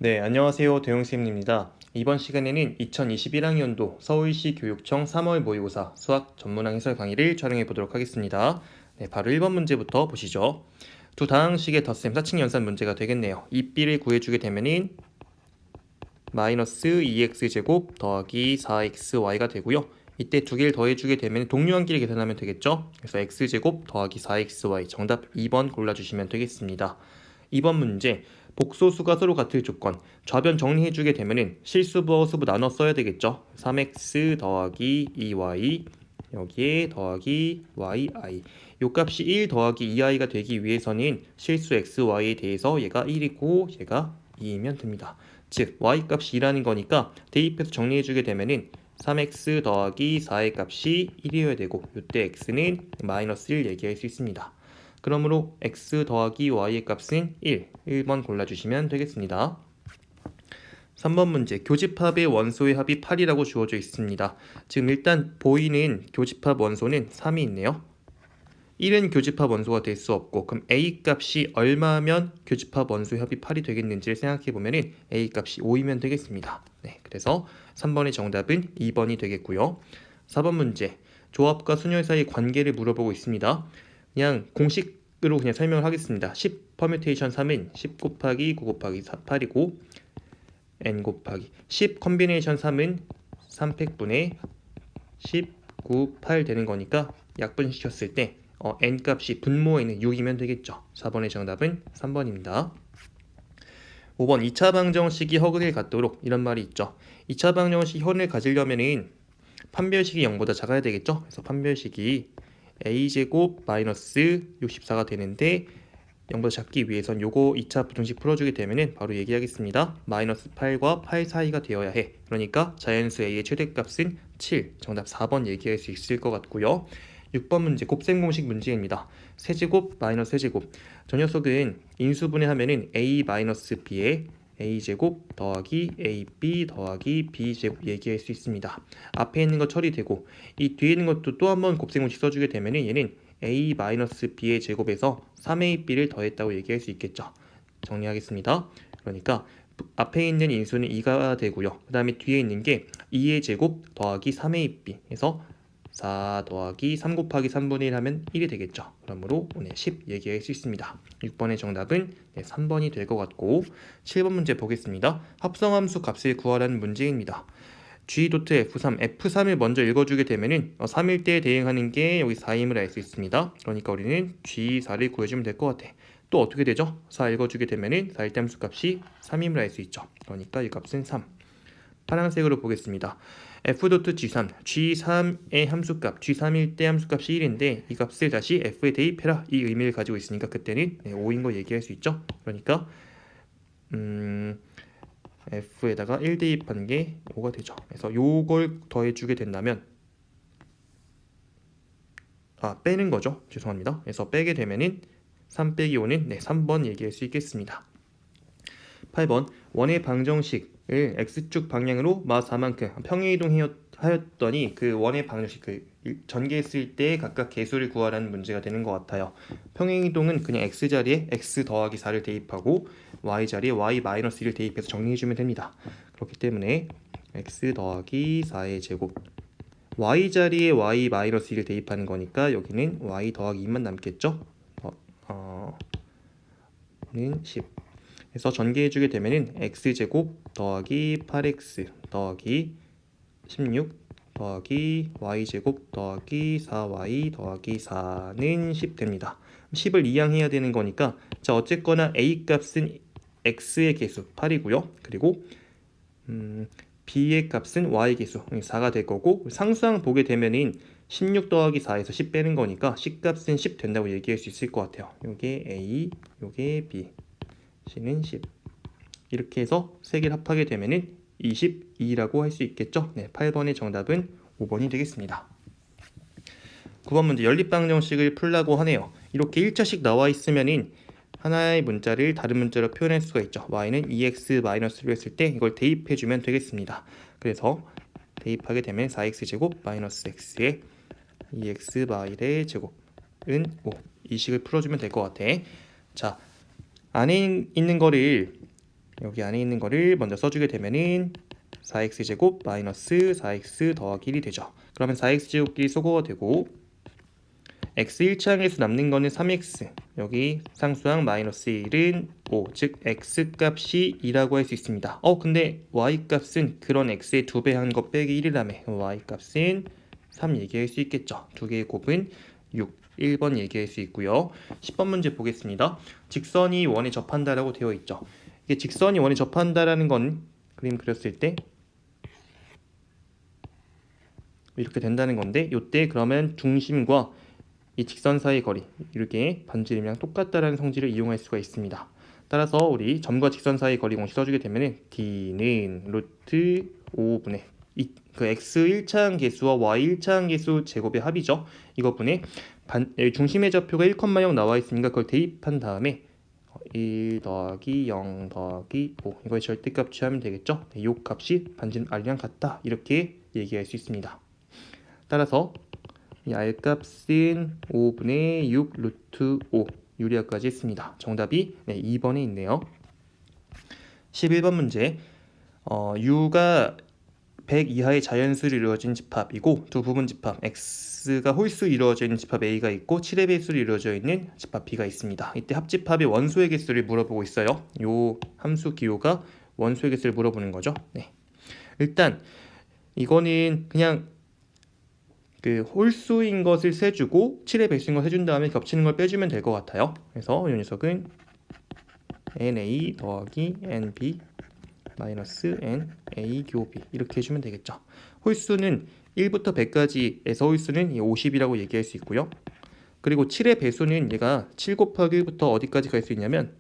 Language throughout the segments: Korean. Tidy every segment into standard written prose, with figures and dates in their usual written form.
네, 안녕하세요. 도영쌤입니다. 이번 시간에는 2021학년도 서울시 교육청 3월 모의고사 수학 전문항 해설 강의를 촬영해 보도록 하겠습니다. 네, 바로 1번 문제부터 보시죠. 두 다항식의 덧셈 사칙 연산 문제가 되겠네요. 이 b를 구해주게 되면은 마이너스 2x제곱 더하기 4xy가 되고요. 이때 두 개를 더해주게 되면 동류한끼리 계산하면 되겠죠? 그래서 x제곱 더하기 4xy 정답 2번 골라주시면 되겠습니다. 2번 문제 복소수가 서로 같을 조건 좌변 정리해주게 되면은 실수부하고 수부 나눠 써야 되겠죠? 3x 더하기 2y 여기에 더하기 yi 요 값이 1 더하기 2i가 되기 위해서는 실수 xy에 대해서 얘가 1이고 얘가 2이면 됩니다. 즉 y 값이 2라는 거니까 대입해서 정리해주게 되면은 3x 더하기 4의 값이 1이어야 되고 이때 x는 마이너스 1 얘기할 수 있습니다. 그러므로 x 더하기 y의 값은 1번 골라주시면 되겠습니다. 3번 문제 교집합의 원소의 합이 8이라고 주어져 있습니다. 지금 일단 보이는 교집합 원소는 3이 있네요. 1은 교집합 원소가 될 수 없고 그럼 a 값이 얼마면 교집합 원소의 합이 8이 되겠는지를 생각해보면 a 값이 5이면 되겠습니다. 네, 그래서 3번의 정답은 2번이 되겠고요. 4번 문제 조합과 순열 사이 관계를 물어보고 있습니다. 그냥 공식으로 그냥 설명을 하겠습니다. 10 퍼뮤테이션 3은 10 곱하기 9 곱하기 8이고 n 곱하기 10 컴비네이션 3은 3팩분의 10, 9, 8 되는 거니까 약분시켰을 때 n 값이 분모에 있는 6이면 되겠죠. 4번의 정답은 3번입니다. 5번 2차 방정식이 허근을 갖도록 이런 말이 있죠. 2차 방정식 허근을 가지려면은 판별식이 0보다 작아야 되겠죠. 그래서 판별식이 a제곱 마이너스 64가 되는데 0보다 작기 위해선 요거 2차 부등식 풀어주게 되면은 바로 얘기하겠습니다. 마이너스 8과 8 사이가 되어야 해. 그러니까 자연수 a의 최대값은 7. 정답 4번 얘기할 수 있을 것 같고요. 6번 문제 곱셈 공식 문제입니다. 세제곱 마이너스 세제곱 저 녀석은 인수분해 하면은 a 마이너스 b에 a제곱 더하기 ab 더하기 b제곱 얘기할 수 있습니다. 앞에 있는 거 처리되고 이 뒤에 있는 것도 또 한번 곱셈 공식 써주게 되면은 얘는 a 마이너스 b의 제곱에서 3ab를 더했다고 얘기할 수 있겠죠. 정리하겠습니다. 그러니까 앞에 있는 인수는 2가 되고요. 그 다음에 뒤에 있는 게 2의 제곱 더하기 3ab 해서 4 더하기 3 곱하기 3분의 1 하면 1이 되겠죠. 그러므로 오늘 10 얘기할 수 있습니다. 6번의 정답은 3번이 될 것 같고 7번 문제 보겠습니다. 합성함수 값을 구하라는 문제입니다. G.F3, F3을 먼저 읽어주게 되면은 3일 때 대응하는 게 여기 4임을 알 수 있습니다. 그러니까 우리는 G4를 구해주면 될 것 같아. 또 어떻게 되죠? 4 읽어주게 되면은 4일 때 함수 값이 3임을 알 수 있죠. 그러니까 이 값은 3. 파란색으로 보겠습니다. F.G3, G3의 함수값, G3일 때 함수값이 1인데 이 값을 다시 F에 대입해라 이 의미를 가지고 있으니까 그때는 5인 거 얘기할 수 있죠. 그러니까 F에다가 1 대입한 게 5가 되죠. 그래서 요걸 더해주게 된다면 빼는 거죠. 죄송합니다. 그래서 빼게 되면은 3 빼기 5는 3번 얘기할 수 있겠습니다. 8번 원의 방정식을 x축 방향으로 마 4만큼 평행이동하였더니 그 원의 방정식 전개했을 때 각각 개수를 구하라는 문제가 되는 것 같아요. 평행이동은 그냥 x자리에 x 더하기 4를 대입하고 y자리에 y 마이너스 1을 대입해서 정리해주면 됩니다. 그렇기 때문에 x 더하기 4의 제곱 y자리에 y 마이너스 1을 대입하는 거니까 여기는 y 더하기 2만 남겠죠? 는 10 그래서 전개해주게 되면은 x제곱 더하기 8x 더하기 16 더하기 y제곱 더하기 4y 더하기 4는 10 됩니다. 10을 이항해야 되는 거니까 자 어쨌거나 a 값은 x의 개수 8이고요. 그리고 b의 값은 y 개수 4가 될 거고 상수항 보게 되면은 16 더하기 4에서 10 빼는 거니까 c 값은 10 된다고 얘기할 수 있을 것 같아요. 요게 a, 요게 b C는 10 이렇게 해서 세 개를 합하게 되면은 22라고 할 수 있겠죠. 8번의 정답은 5번이 되겠습니다. 9번 문제 연립방정식을 풀라고 하네요. 이렇게 1차식 나와 있으면은 하나의 문자를 다른 문자로 표현할 수가 있죠. y는 2x-로 했을 때 이걸 대입해주면 되겠습니다. 그래서 대입하게 되면 4x제곱 마이너스 x에 2x-의 제곱은 5. 이 식을 풀어주면 될 것 같아. 자, 안에 있는 거를 여기 안에 있는 거를 먼저 써주게 되면은 4x제곱 마이너스 4x 더하기 1이 되죠. 그러면 4x제곱끼리 소거가 되고 x 1차항에서 남는 거는 3x, 여기 상수항 마이너스 1은 5, 즉 x값이 2라고 할 수 있습니다. 근데 y값은 그런 x의 2배 한 거 빼기 1이라며 y값은 3 얘기할 수 있겠죠. 두 개의 곱은 6, 1번 얘기할 수 있고요. 10번 문제 보겠습니다. 직선이 원에 접한다라고 되어 있죠. 이게 직선이 원에 접한다라는 건 그림 그렸을 때 이렇게 된다는 건데, 이때 그러면 중심과 이 직선 사이 거리, 이렇게 반지름이랑 똑같다라는 성질을 이용할 수가 있습니다. 따라서 우리 점과 직선 사이 거리 공식 써주게 되면 d는 루트 5분의 그 x 1차항 계수와 y 1차항 계수 제곱의 합이죠. 이것분의 중심의 좌표가 1,0 나와 있으니까 그걸 대입한 다음에 1 더하기 0 더하기 5 이거의 절대값 취하면 되겠죠. 이 값이 반지름 r이랑 같다, 이렇게 얘기할 수 있습니다. 따라서 이 r값은 5분의 6 루트 5 유리화까지 했습니다. 정답이 2번에 있네요. 11번 문제, u가 100 이하의 자연수로 이루어진 집합이고 두 부분 집합 x가 홀수 이루어져 있는 집합 a가 있고 7의 배수로 이루어져 있는 집합 b가 있습니다. 이때 합집합의 원소의 개수를 물어보고 있어요. 요 함수 기호가 원소의 개수를 물어보는 거죠. 일단 이거는 그냥 그 홀수인 것을 세주고 7의 배수인 걸 해준 다음에 겹치는 걸 빼주면 될 것 같아요. 그래서 이 녀석은 na 더하기 nb 마이너스 na 교호 b 이렇게 해주면 되겠죠. 홀수는 1부터 100까지에서 홀수는 50이라고 얘기할 수 있고요. 그리고 7의 배수는 얘가 7 곱하기 1부터 어디까지 갈 수 있냐면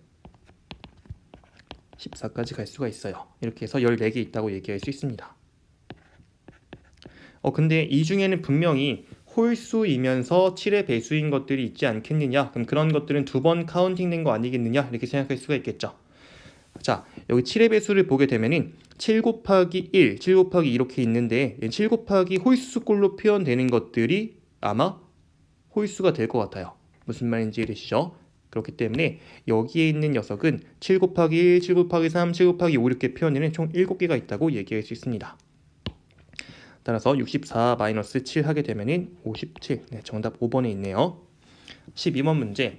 14까지 갈 수가 있어요. 이렇게 해서 14개 있다고 얘기할 수 있습니다. 근데 이 중에는 분명히 홀수이면서 7의 배수인 것들이 있지 않겠느냐? 그럼 그런 것들은 두 번 카운팅 된 거 아니겠느냐? 이렇게 생각할 수가 있겠죠. 자, 여기 7의 배수를 보게 되면은 7 곱하기 1, 7 곱하기 이렇게 있는데 7 곱하기 홀수꼴로 표현되는 것들이 아마 홀수가 될 것 같아요. 무슨 말인지 이해되시죠? 그렇기 때문에 여기에 있는 녀석은 7 곱하기 1, 7 곱하기 3, 7 곱하기 5 이렇게 표현되는 총 7개가 있다고 얘기할 수 있습니다. 따라서 64 마이너스 7 하게 되면은 57. 정답 5번에 있네요. 12번 문제.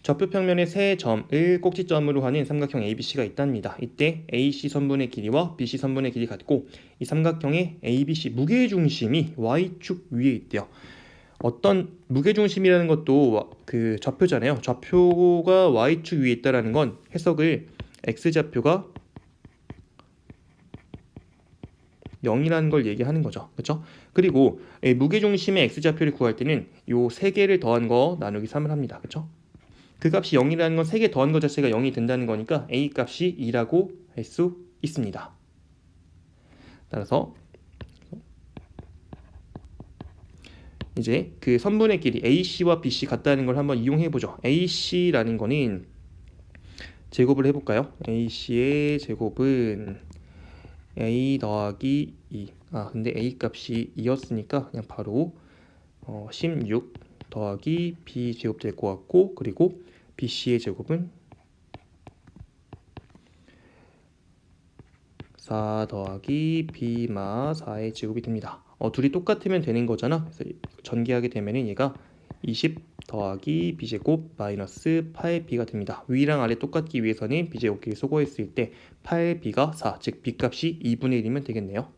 좌표 평면의 세 점을 꼭지점으로 하는 삼각형 ABC가 있답니다. 이때 AC 선분의 길이와 BC 선분의 길이 같고 이 삼각형의 ABC 무게중심이 Y축 위에 있대요. 어떤 무게중심이라는 것도 그 좌표잖아요. 좌표가 Y축 위에 있다라는 건 해석을 X좌표가 0이라는 걸 얘기하는 거죠. 그렇죠? 그리고 무게중심의 x좌표를 구할 때는 요 세 개를 더한 거 나누기 3을 합니다. 그렇죠? 그 값이 0이라는 건 세 개 더한 것 자체가 0이 된다는 거니까 a 값이 2라고 할 수 있습니다. 따라서 이제 그 선분의 길이 AC와 BC 같다는 걸 한번 이용해 보죠. AC라는 거는 제곱을 해볼까요? AC의 제곱은 a 더하기 2. 근데 a 값이 2였으니까 그냥 바로 16 더하기 b 제곱 될 것 같고, 그리고 bc의 제곱은 4 더하기 b마 4의 제곱이 됩니다. 둘이 똑같으면 되는 거잖아. 그래서 전개하게 되면은 얘가 20 더하기 b제곱 마이너스 8b가 됩니다. 위랑 아래 똑같기 위해서는 b제곱끼리 소거했을 때 8b가 4, 즉 b값이 2분의 1이면 되겠네요.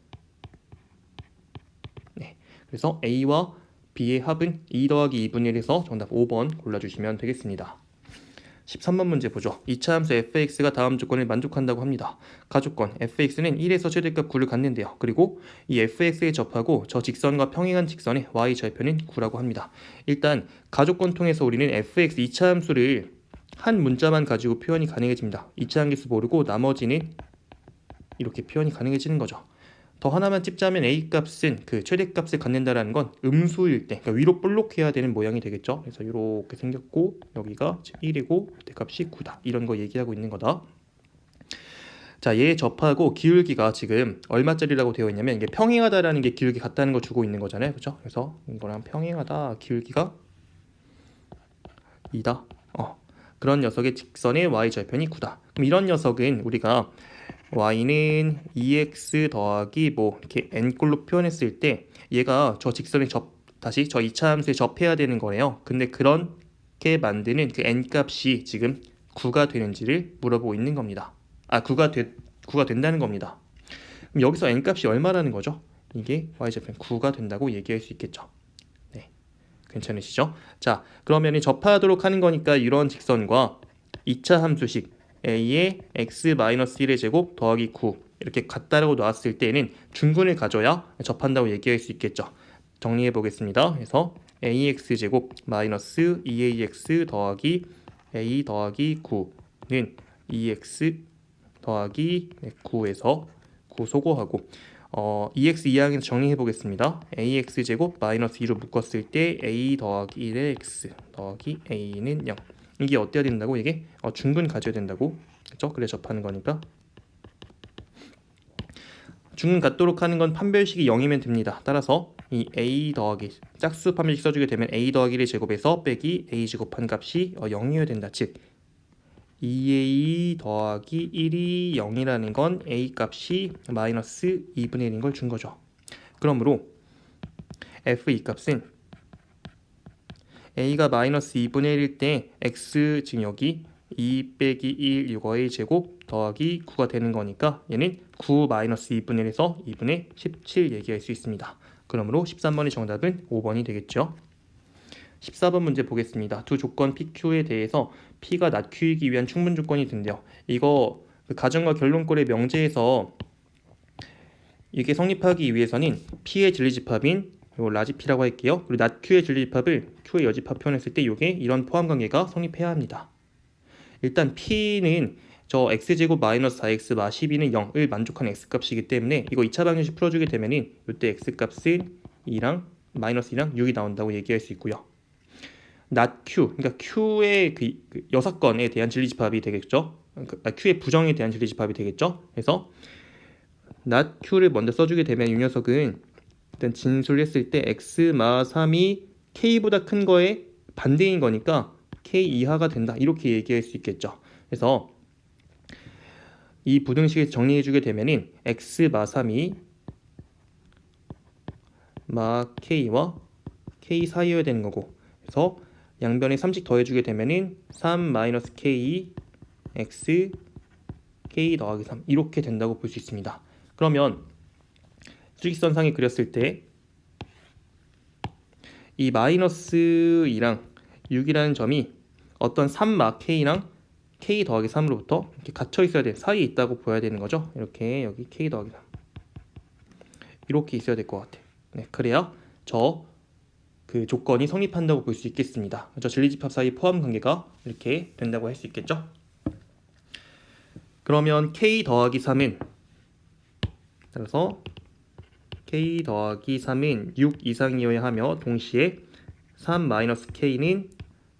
그래서 a와 b의 합은 2 더하기 2분의 1에서 정답 5번 골라주시면 되겠습니다. 13번 문제 보죠. 2차 함수 fx가 다음 조건을 만족한다고 합니다. 가조건 fx는 1에서 최대값 9를 갖는데요. 그리고 이 fx에 접하고 저 직선과 평행한 직선의 y 절편은 9라고 합니다. 일단 가조건 통해서 우리는 fx 2차 함수를 한 문자만 가지고 표현이 가능해집니다. 2차 함수 모르고 나머지는 이렇게 표현이 가능해지는 거죠. 더 하나만 찝자면 a 값은 그 최대값을 갖는다라는 건 음수일 때, 그러니까 위로 볼록해야 되는 모양이 되겠죠. 그래서 이렇게 생겼고 여기가 1이고 최대값이 9다. 이런 거 얘기하고 있는 거다. 자, 얘 접하고 기울기가 지금 얼마짜리라고 되어 있냐면 이게 평행하다라는 게 기울기 같다는 거 주고 있는 거잖아요. 그렇죠? 그래서 이거랑 평행하다 기울기가 2다. 그런 녀석의 직선의 y절편이 9다. 그럼 이런 녀석은 우리가 y는 2x 더하기 뭐 이렇게 n꼴로 표현했을 때 얘가 저 직선에 다시 저 2차 함수에 접해야 되는 거래요. 근데 그렇게 만드는 그 n 값이 지금 9가 되는지를 물어보고 있는 겁니다. 9가 된다는 겁니다. 그럼 여기서 n 값이 얼마라는 거죠? 이게 y절편 9가 된다고 얘기할 수 있겠죠. 네, 괜찮으시죠? 자, 그러면 접하도록 하는 거니까 이런 직선과 2차 함수식 a의 x-1의 제곱 더하기 9 이렇게 같다라고 나왔을 때는 중근을 가져야 접한다고 얘기할 수 있겠죠. 정리해 보겠습니다. 그래서 ax 제곱 마이너스 2ax 더하기 a 더하기 9는 2x 더하기 9에서 9 소거하고 2x 이항에서 정리해 보겠습니다. ax 제곱 마이너스 2로 묶었을 때 a 더하기 1의 x 더하기 a는 0. 이게 어때야 된다고? 이게 중근 가져야 된다고. 그렇죠? 그래 접하는 거니까. 중근 갖도록 하는 건 판별식이 0이면 됩니다. 따라서 이 a 더하기 짝수 판별식 써주게 되면 a 더하기 1의 제곱에서 빼기 a 제곱한 값이 0이어야 된다. 즉 2a 더하기 1이 0이라는 건 a 값이 마이너스 2분의 1인 걸 준 거죠. 그러므로 f 이 값은 a가 마이너스 2분의 1일 때 x 지금 여기 2 빼기 1 이거의 제곱 더하기 9가 되는 거니까 얘는 9 마이너스 2분의 1에서 2분의 17 얘기할 수 있습니다. 그러므로 13번의 정답은 5번이 되겠죠. 14번 문제 보겠습니다. 두 조건 PQ에 대해서 P가 낮 Q이기 위한 충분 조건이 된대요. 이거 그 가정과 결론꼴의 명제에서 이게 성립하기 위해서는 P의 진리집합인 요 라지 P라고 할게요. 그리고 낮 Q의 진리집합을 Q의 여집합 표현했을 때 이게 이런 포함관계가 성립해야 합니다. 일단 P는 저 x제곱 마이너스 4x 마 12는 0을 만족하는 x값이기 때문에 이거 2차 방정식 풀어주게 되면은 이때 x값은 2랑 마이너스 2랑 6이 나온다고 얘기할 수 있고요. not q, 그러니까 q의 그 여사건에 대한 진리집합이 되겠죠. q의 부정에 대한 진리집합이 되겠죠. 그래서 not q를 먼저 써주게 되면 이 녀석은 일단 진술했을 때 x 마 3이 k보다 큰 거에 반대인 거니까 k 이하가 된다 이렇게 얘기할 수 있겠죠. 그래서 이 부등식을 정리해주게 되면은 x 마 3이 마 k와 k 사이여야 되는 거고, 그래서 양변에 3씩 더해주게 되면은 3 마이너스 k x k 더하기 3 이렇게 된다고 볼 수 있습니다. 그러면 수직선상에 그렸을 때 이 마이너스 2랑 6이라는 점이 어떤 3마 k랑 k 더하기 3으로부터 이렇게 갇혀 있어야 돼. 사이에 있다고 보여야 되는 거죠. 이렇게 여기 k 더하기 3 이렇게 있어야 될 것 같아. 네, 그래야 그 조건이 성립한다고 볼 수 있겠습니다. 저 진리집합 사이 포함 관계가 이렇게 된다고 할 수 있겠죠. 그러면 k 더하기 3은 따라서 k 더하기 3은 6 이상이어야 하며 동시에 3 마이너스 k는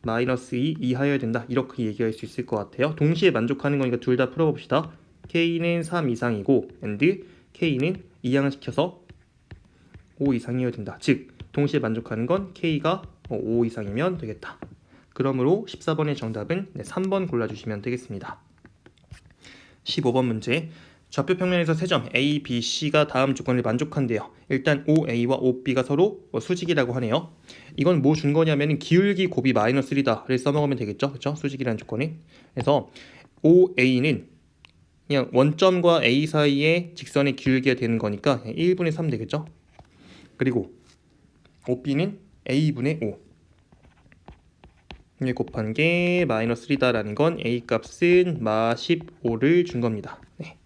마이너스 2 이하여야 된다 이렇게 얘기할 수 있을 것 같아요. 동시에 만족하는 거니까 둘 다 풀어봅시다. k는 3 이상이고 and k는 이항을 시켜서 5 이상이어야 된다. 즉 동시에 만족하는 건 k가 5 이상이면 되겠다. 그러므로 14번의 정답은 3번 골라주시면 되겠습니다. 15번 문제, 좌표 평면에서 세 점 A, B, C가 다음 조건을 만족한대요. 일단 OA와 OB가 서로 수직이라고 하네요. 이건 뭐 준 거냐면 기울기 곱이 마이너스 1이다를 써먹으면 되겠죠. 그렇죠? 수직이라는 조건이. 그래서 OA는 그냥 원점과 A 사이의 직선의 기울기가 되는 거니까 1분의 3 되겠죠. 그리고 OB는 A분의 5 이게 곱한 게 마이너스 3다라는 건 A 값은 마 15를 준 겁니다. 네.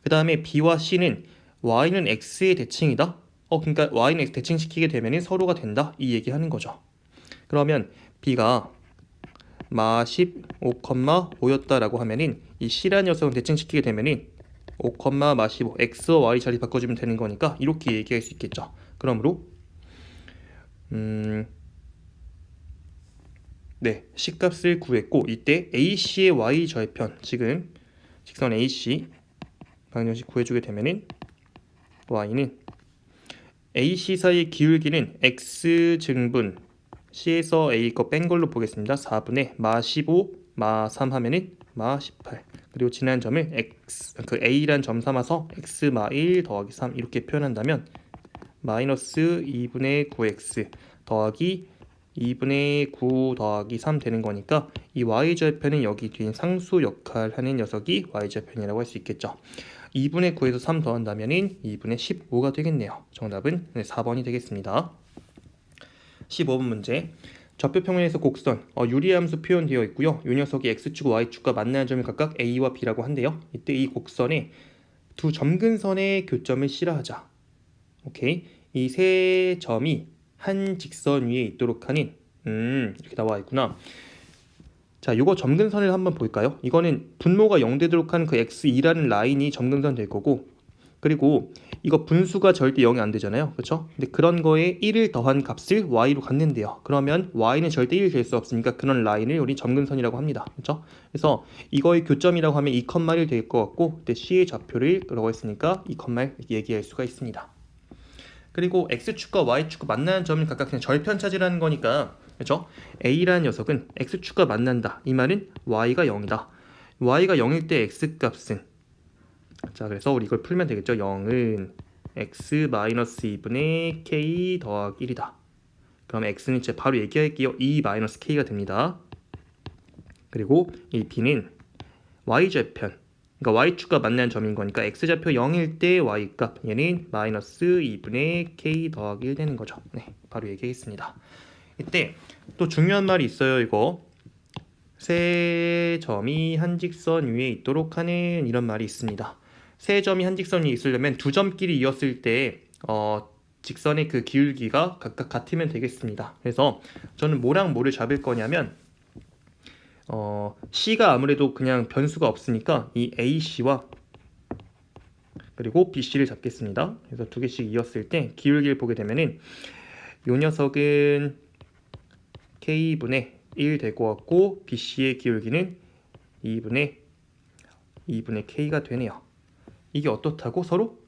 그 다음에 B와 C는 Y는 X의 대칭이다. 그러니까 Y는 X 대칭시키게 되면 서로가 된다. 이 얘기하는 거죠. 그러면 B가 마 15,5였다라고 하면은 이 C라는 녀석은 대칭시키게 되면은 5, 마 15 X와 Y 자리 바꿔주면 되는 거니까 이렇게 얘기할 수 있겠죠. 그러므로 네, C값을 구했고 이때 AC의 Y 절편, 지금 직선 AC 방정식 구해주게 되면은 Y는 AC 사이의 기울기는 X 증분 C에서 A 거 뺀 걸로 보겠습니다. 4분의 마 15 마 3 하면은 마 18. 그리고 지난 점을 a란 점 삼아서 x 마 1 더하기 3 이렇게 표현한다면 마이너스 2분의 9x 더하기 2분의 9 더하기 3 되는 거니까 이 y절편은 여기 뒤에 상수 역할하는 녀석이 y절편이라고 할 수 있겠죠. 2분의 9에서 3 더한다면 2분의 15가 되겠네요. 정답은 4번이 되겠습니다. 15번 문제. 좌표 평면에서 곡선 유리함수 표현되어 있고요. 이 녀석이 x축과 y축과 만나는 점이 각각 a와 b라고 한대요. 이때 이 곡선에 두 점근선의 교점을 실화하자. 오케이. 이 세 점이 한 직선 위에 있도록 하는 이렇게 나와 있구나. 자, 이거 점근선을 한번 볼까요? 이거는 분모가 0 되도록 하는 그 x2라는 라인이 점근선 될 거고, 그리고 이거 분수가 절대 0이 안 되잖아요. 그렇죠? 근데 그런 거에 1을 더한 값을 y로 갖는데요. 그러면 y는 절대 1이 될 수 없으니까 그런 라인을 우리 점근선이라고 합니다. 그렇죠? 그래서 이거의 교점이라고 하면 2,1 될 것 같고, 그때 c의 좌표를 그러고 했으니까 2,1 얘기할 수가 있습니다. 그리고 x축과 y축과 만나는 점은 각각 그냥 절편 찾으라는 거니까, 그렇죠? a라는 녀석은 x축과 만난다. 이 말은 y가 0이다. y가 0일 때 x값은, 자, 그래서 우리 이걸 풀면 되겠죠. 0은 x-2분의 k 더하기 1이다. 그럼 x는 이제 바로 얘기할게요. 2-k가 됩니다. 그리고 이 b는 y절편, 그러니까 y축과 만나는 점인 거니까 x좌표 0일 때 y값, 얘는 -2분의 k 더하기 1 되는 거죠. 네, 바로 얘기했습니다. 이때 또 중요한 말이 있어요. 이거 세 점이 한 직선 위에 있도록 하는 이런 말이 있습니다. 세 점이 한 직선 위에 있으려면 두 점끼리 이었을 때 직선의 그 기울기가 각각 같으면 되겠습니다. 그래서 저는 뭐랑 뭐를 잡을 거냐면 C가 아무래도 그냥 변수가 없으니까 이 AC와 그리고 BC를 잡겠습니다. 그래서 두 개씩 이었을 때 기울기를 보게 되면은 이 녀석은 K분의 1 될 것 같고 BC의 기울기는 2분의 K가 되네요. 이게 어떻다고? 서로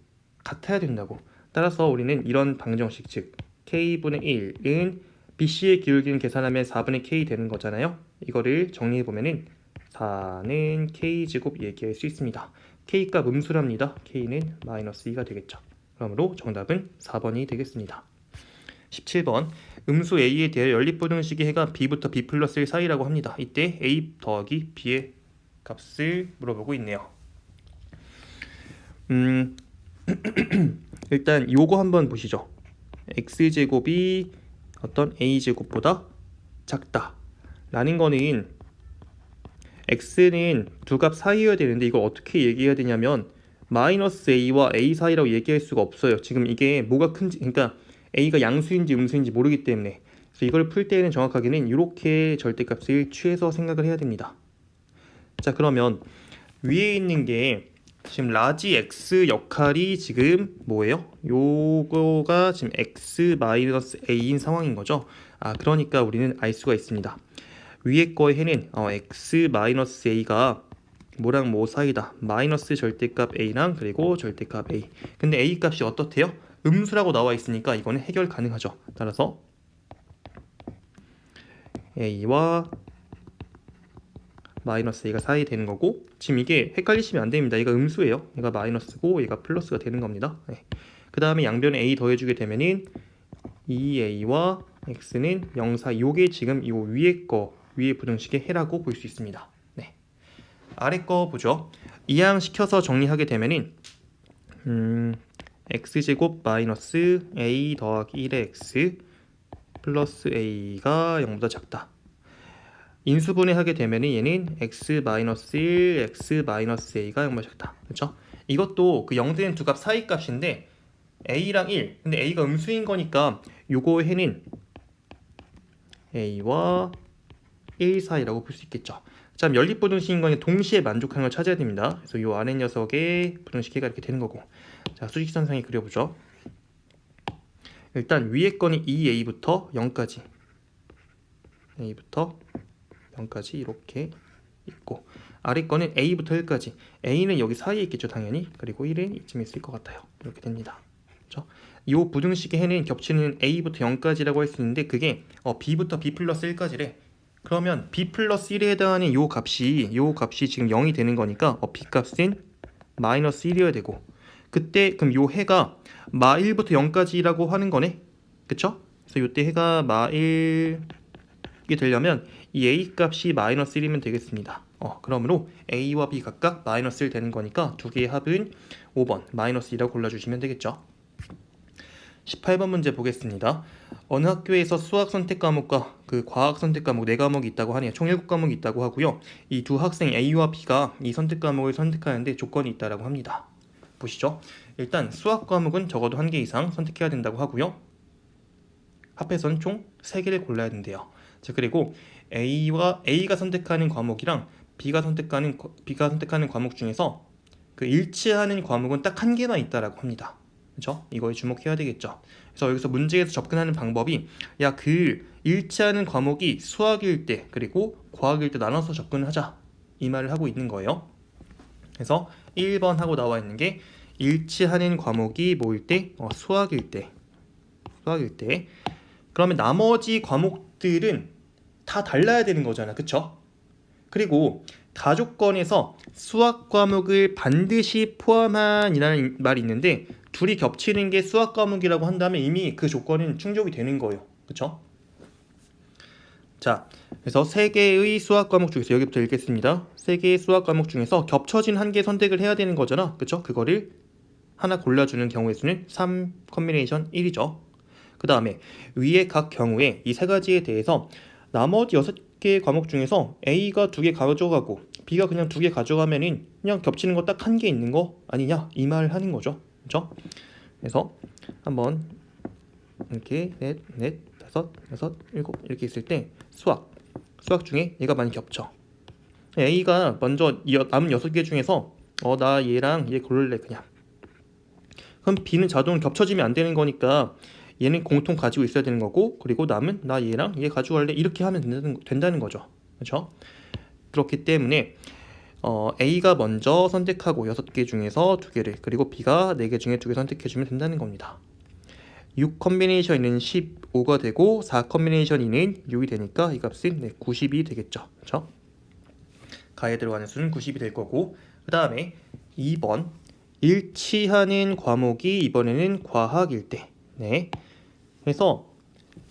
같아야 된다고. 따라서 우리는 이런 방정식, 즉 K분의 1은 BC의 기울기는 계산하면 4분의 K 되는 거잖아요. 이거를 정리해보면은 4는 K제곱 얘기할 수 있습니다. K값 음수랍니다. K는 -2가 되겠죠. 그러므로 정답은 4번이 되겠습니다. 17번. 음수 A에 대해 연립부등식의 해가 B부터 B 플러스 1 사이라고 합니다. 이때 A 더하기 B의 값을 물어보고 있네요. 일단 요거 한번 보시죠. X제곱이 어떤 A제곱보다 작다 라는 거는 X는 두 값 사이여야 되는데 이걸 어떻게 얘기해야 되냐면 -A와 A 사이라고 얘기할 수가 없어요. 지금 이게 뭐가 큰지, 그러니까 A가 양수인지 음수인지 모르기 때문에. 그래서 이걸 풀 때는 정확하게는 이렇게 절대값을 취해서 생각을 해야 됩니다. 자, 그러면 위에 있는 게 지금 라지 X 역할이 지금 뭐예요? 요거가 지금 X-A인 상황인 거죠. 그러니까 우리는 알 수가 있습니다. 위에 거의 해는 X-A가 뭐랑 뭐 사이다. 마이너스 절대값 A랑 그리고 절대값 A. 근데 A 값이 어떻대요? 음수라고 나와 있으니까 이거는 해결 가능하죠. 따라서 A와 -A가 사이 되는 거고, 지금 이게 헷갈리시면 안 됩니다. 얘가 음수예요. 얘가 마이너스고 얘가 플러스가 되는 겁니다. 네. 그 다음에 양변에 A 더해주게 되면은 2A와 X는 0 사이. 요게 지금 요 위에 부등식의 해라고 볼 수 있습니다. 네. 아래 거 보죠. 이항시켜서 정리하게 되면은 X제곱 마이너스 A 더하기 1의 X 플러스 A가 0보다 작다. 인수분해 하게 되면 얘는 x-1, x-a가 0보다 작다. 그렇죠? 이것도 그 0 되는 두 값 사이 값인데 a랑 1. 근데 a가 음수인 거니까 요거 해는 a와 1 사이라고 볼 수 있겠죠. 자, 연립부등식인 거는 동시에 만족하는 걸 찾아야 됩니다. 그래서 요 아래 녀석의 부등식해가 이렇게 되는 거고. 자, 수직선상에 그려보죠. 일단 위에 거는 2a부터 0까지. a부터 0까지 이렇게 있고, 아래 거는 A부터 1까지. A는 여기 사이에 있겠죠, 당연히. 그리고 1은 이쯤에 있을 것 같아요. 이렇게 됩니다. 그렇죠? 이 부등식의 해는 겹치는 A부터 0까지라고 할 수 있는데 그게 B부터 B 플러스 1까지래. 그러면 b 플러스 1에 해당하는 요 값이 지금 0이 되는 거니까 b 값은 마이너스 1이어야 되고, 그때 그럼 요 해가 마 1부터 0까지라고 하는 거네. 그쵸? 그래서 요때 해가 마 1이 되려면 이 a 값이 마이너스 1이면 되겠습니다. 그러므로 a와 b 각각 마이너스 1 되는 거니까 두 개의 합은 5번 마이너스 2라고 골라주시면 되겠죠. 18번 문제 보겠습니다. 어느 학교에서 수학 선택 과목과 그 과학 선택 과목 4과목이 있다고 하네요. 총 7과목이 있다고 하고요. 이 두 학생 A와 B가 이 선택 과목을 선택하는데 조건이 있다고 합니다. 보시죠. 일단 수학 과목은 적어도 1개 이상 선택해야 된다고 하고요. 합해서는 총 3개를 골라야 된대요. 자, 그리고 A가 선택하는 과목이랑 B가 선택하는 과목 중에서 그 일치하는 과목은 딱 1개만 있다라고 합니다. 그렇죠? 이거에 주목해야 되겠죠. 그래서 여기서 문제에서 접근하는 방법이 그 일치하는 과목이 수학일 때 그리고 과학일 때 나눠서 접근하자 이 말을 하고 있는 거예요. 그래서 1번 하고 나와 있는 게 일치하는 과목이 뭐일 때? 수학일 때. 그러면 나머지 과목들은 다 달라야 되는 거잖아. 그쵸? 그리고 가조건에서 수학 과목을 반드시 포함한이라는 말이 있는데 둘이 겹치는 게 수학 과목이라고 한다면 이미 그 조건은 충족이 되는 거예요. 그쵸? 자, 그래서 3개의 수학 과목 중에서 여기부터 읽겠습니다. 3개의 수학 과목 중에서 겹쳐진 1개 선택을 해야 되는 거잖아. 그쵸? 그거를 하나 골라주는 경우의 수는 3 컨비네이션 1이죠. 그 다음에 위의 각 경우에 이 3가지에 대해서 나머지 6개의 과목 중에서 A가 2개 가져가고 B가 그냥 2개 가져가면은 그냥 겹치는 거 딱 1개 있는 거 아니냐 이 말을 하는 거죠. 그렇죠? 그래서 한번 이렇게 넷, 다섯, 여섯, 일곱 이렇게 있을 때 수학 중에 얘가 많이 겹쳐. A가 먼저 남은 6개 중에서 나 얘랑 얘 고를래 그냥. 그럼 B는 자동으로 겹쳐지면 안 되는 거니까 얘는 공통 가지고 있어야 되는 거고, 그리고 남은 나 얘랑 얘 가져갈래 이렇게 하면 된다는 거죠. 그렇죠? 그렇기 때문에 A가 먼저 선택하고 6개 중에서 2개를, 그리고 B가 4개 중에 2개 선택해주면 된다는 겁니다. 6 컨비네이션 2는 15가 되고 4 컨비네이션 2는 6이 되니까 이 값은 90이 되겠죠. 그렇죠? 가에 들어가는 수는 90이 될 거고, 그 다음에 2번 일치하는 과목이 이번에는 과학일 때. 네. 그래서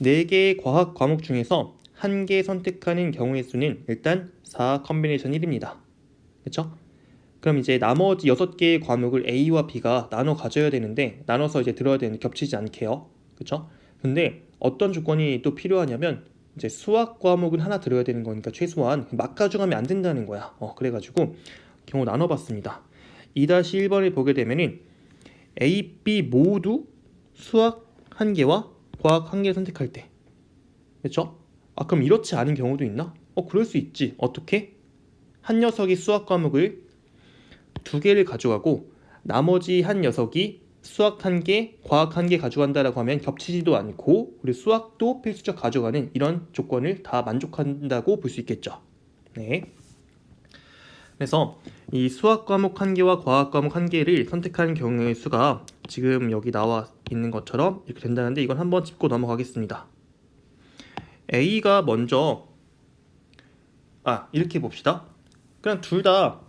4개의 과학 과목 중에서 1개 선택하는 경우의 수는 일단 4 컨비네이션 1입니다. 그렇죠? 그럼 이제 나머지 6개의 과목을 A와 B가 나눠 가져야 되는데 나눠서 이제 들어야 되는데 겹치지 않게요. 그렇죠? 근데 어떤 조건이 또 필요하냐면 이제 수학 과목은 하나 들어야 되는 거니까 최소한 막 가져가면 안 된다는 거야. 그래가지고 경우 나눠봤습니다. 2-1번을 보게 되면은 A, B 모두 수학 1개와 과학 1개를 선택할 때. 그렇죠? 그럼 이렇지 않은 경우도 있나? 그럴 수 있지. 어떻게? 한 녀석이 수학 과목을 2개를 가져가고 나머지 한 녀석이 수학 1개, 과학 1개 가져간다라고 하면 겹치지도 않고 우리 수학도 필수적 가져가는 이런 조건을 다 만족한다고 볼 수 있겠죠. 네. 그래서 이 수학 과목 1개와 과학 과목 1개를 선택하는 경우의 수가 지금 여기 나와 있는 것처럼 이렇게 된다는데 이건 한번 짚고 넘어가겠습니다. A가 먼저 이렇게 봅시다. 그냥 둘 다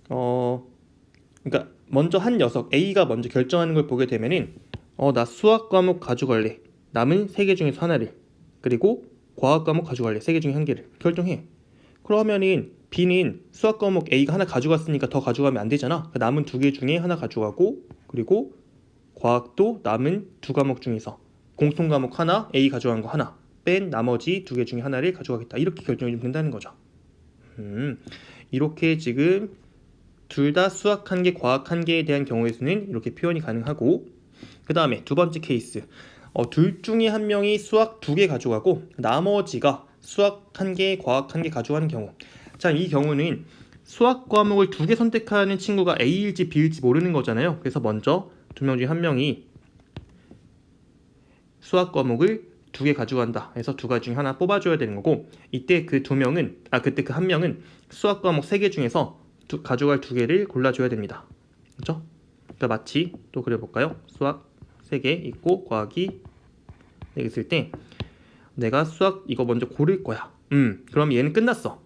그러니까 먼저 한 녀석 A가 먼저 결정하는 걸 보게 되면은 나 수학 과목 가져갈래. 남은 3개 중에서 하나를. 그리고 과학 과목 가져갈래. 3개 중에 1개를 결정해. 그러면은 B는 수학 과목 A가 하나 가져갔으니까 더 가져가면 안 되잖아. 남은 2개 중에 하나 가져가고, 그리고 과학도 남은 2과목 중에서 공통 과목 하나, A 가져간 거 하나 뺀 나머지 2개 중에 하나를 가져가겠다. 이렇게 결정이 좀 된다는 거죠. 이렇게 지금 둘 다 수학 1개, 과학 1개에 대한 경우의 수는 이렇게 표현이 가능하고, 그 다음에 두 번째 케이스 둘 중에 한 명이 수학 2개 가져가고 나머지가 수학 1개, 과학 1개 가져가는 경우. 자, 이 경우는 수학 과목을 2개 선택하는 친구가 A일지 B일지 모르는 거잖아요. 그래서 먼저 2명 중에 한 명이 수학 과목을 2개 가져간다 해서 2가지 중에 하나 뽑아줘야 되는 거고, 이때 그 2명은 그때 그 한 명은 수학 과목 3개 중에서 가져갈 2개를 골라줘야 됩니다. 그렇죠? 그러니까 마치 또 그려볼까요? 수학 3개 있고 과학이 4개 있을 때 내가 수학 이거 먼저 고를 거야. 그럼 얘는 끝났어.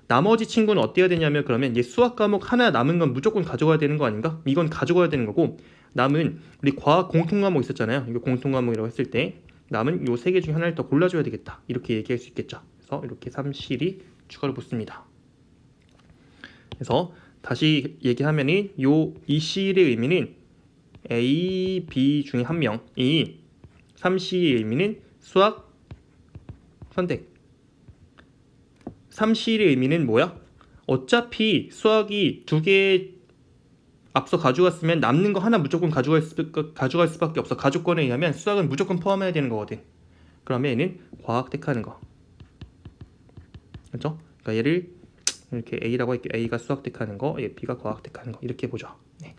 나머지 친구는 어때야 되냐면 그러면 얘 수학 과목 하나 남은 건 무조건 가져가야 되는 거 아닌가? 이건 가져가야 되는 거고 남은 우리 과학 공통 과목 있었잖아요. 이거 공통 과목이라고 했을 때 남은 요 세 개 중에 하나를 더 골라줘야 되겠다. 이렇게 얘기할 수 있겠죠. 그래서 이렇게 3실이 추가로 붙습니다. 그래서 다시 얘기하면은 요 이 실의 의미는 A, B 중에 한 명이 3C의 의미는 수학 선택. 3C의 의미는 뭐야? 어차피 수학이 두 개 앞서 가져갔으면 남는 거 하나 무조건 가져갈 수밖에 없어. 가족권에 의하면 수학은 무조건 포함해야 되는 거거든. 그러면 얘는 과학 택하는 거. 그렇죠? 그러니까 얘를 이렇게 A라고 할게요. A가 수학 택하는 거, B가 과학 택하는 거 이렇게 보죠. 네.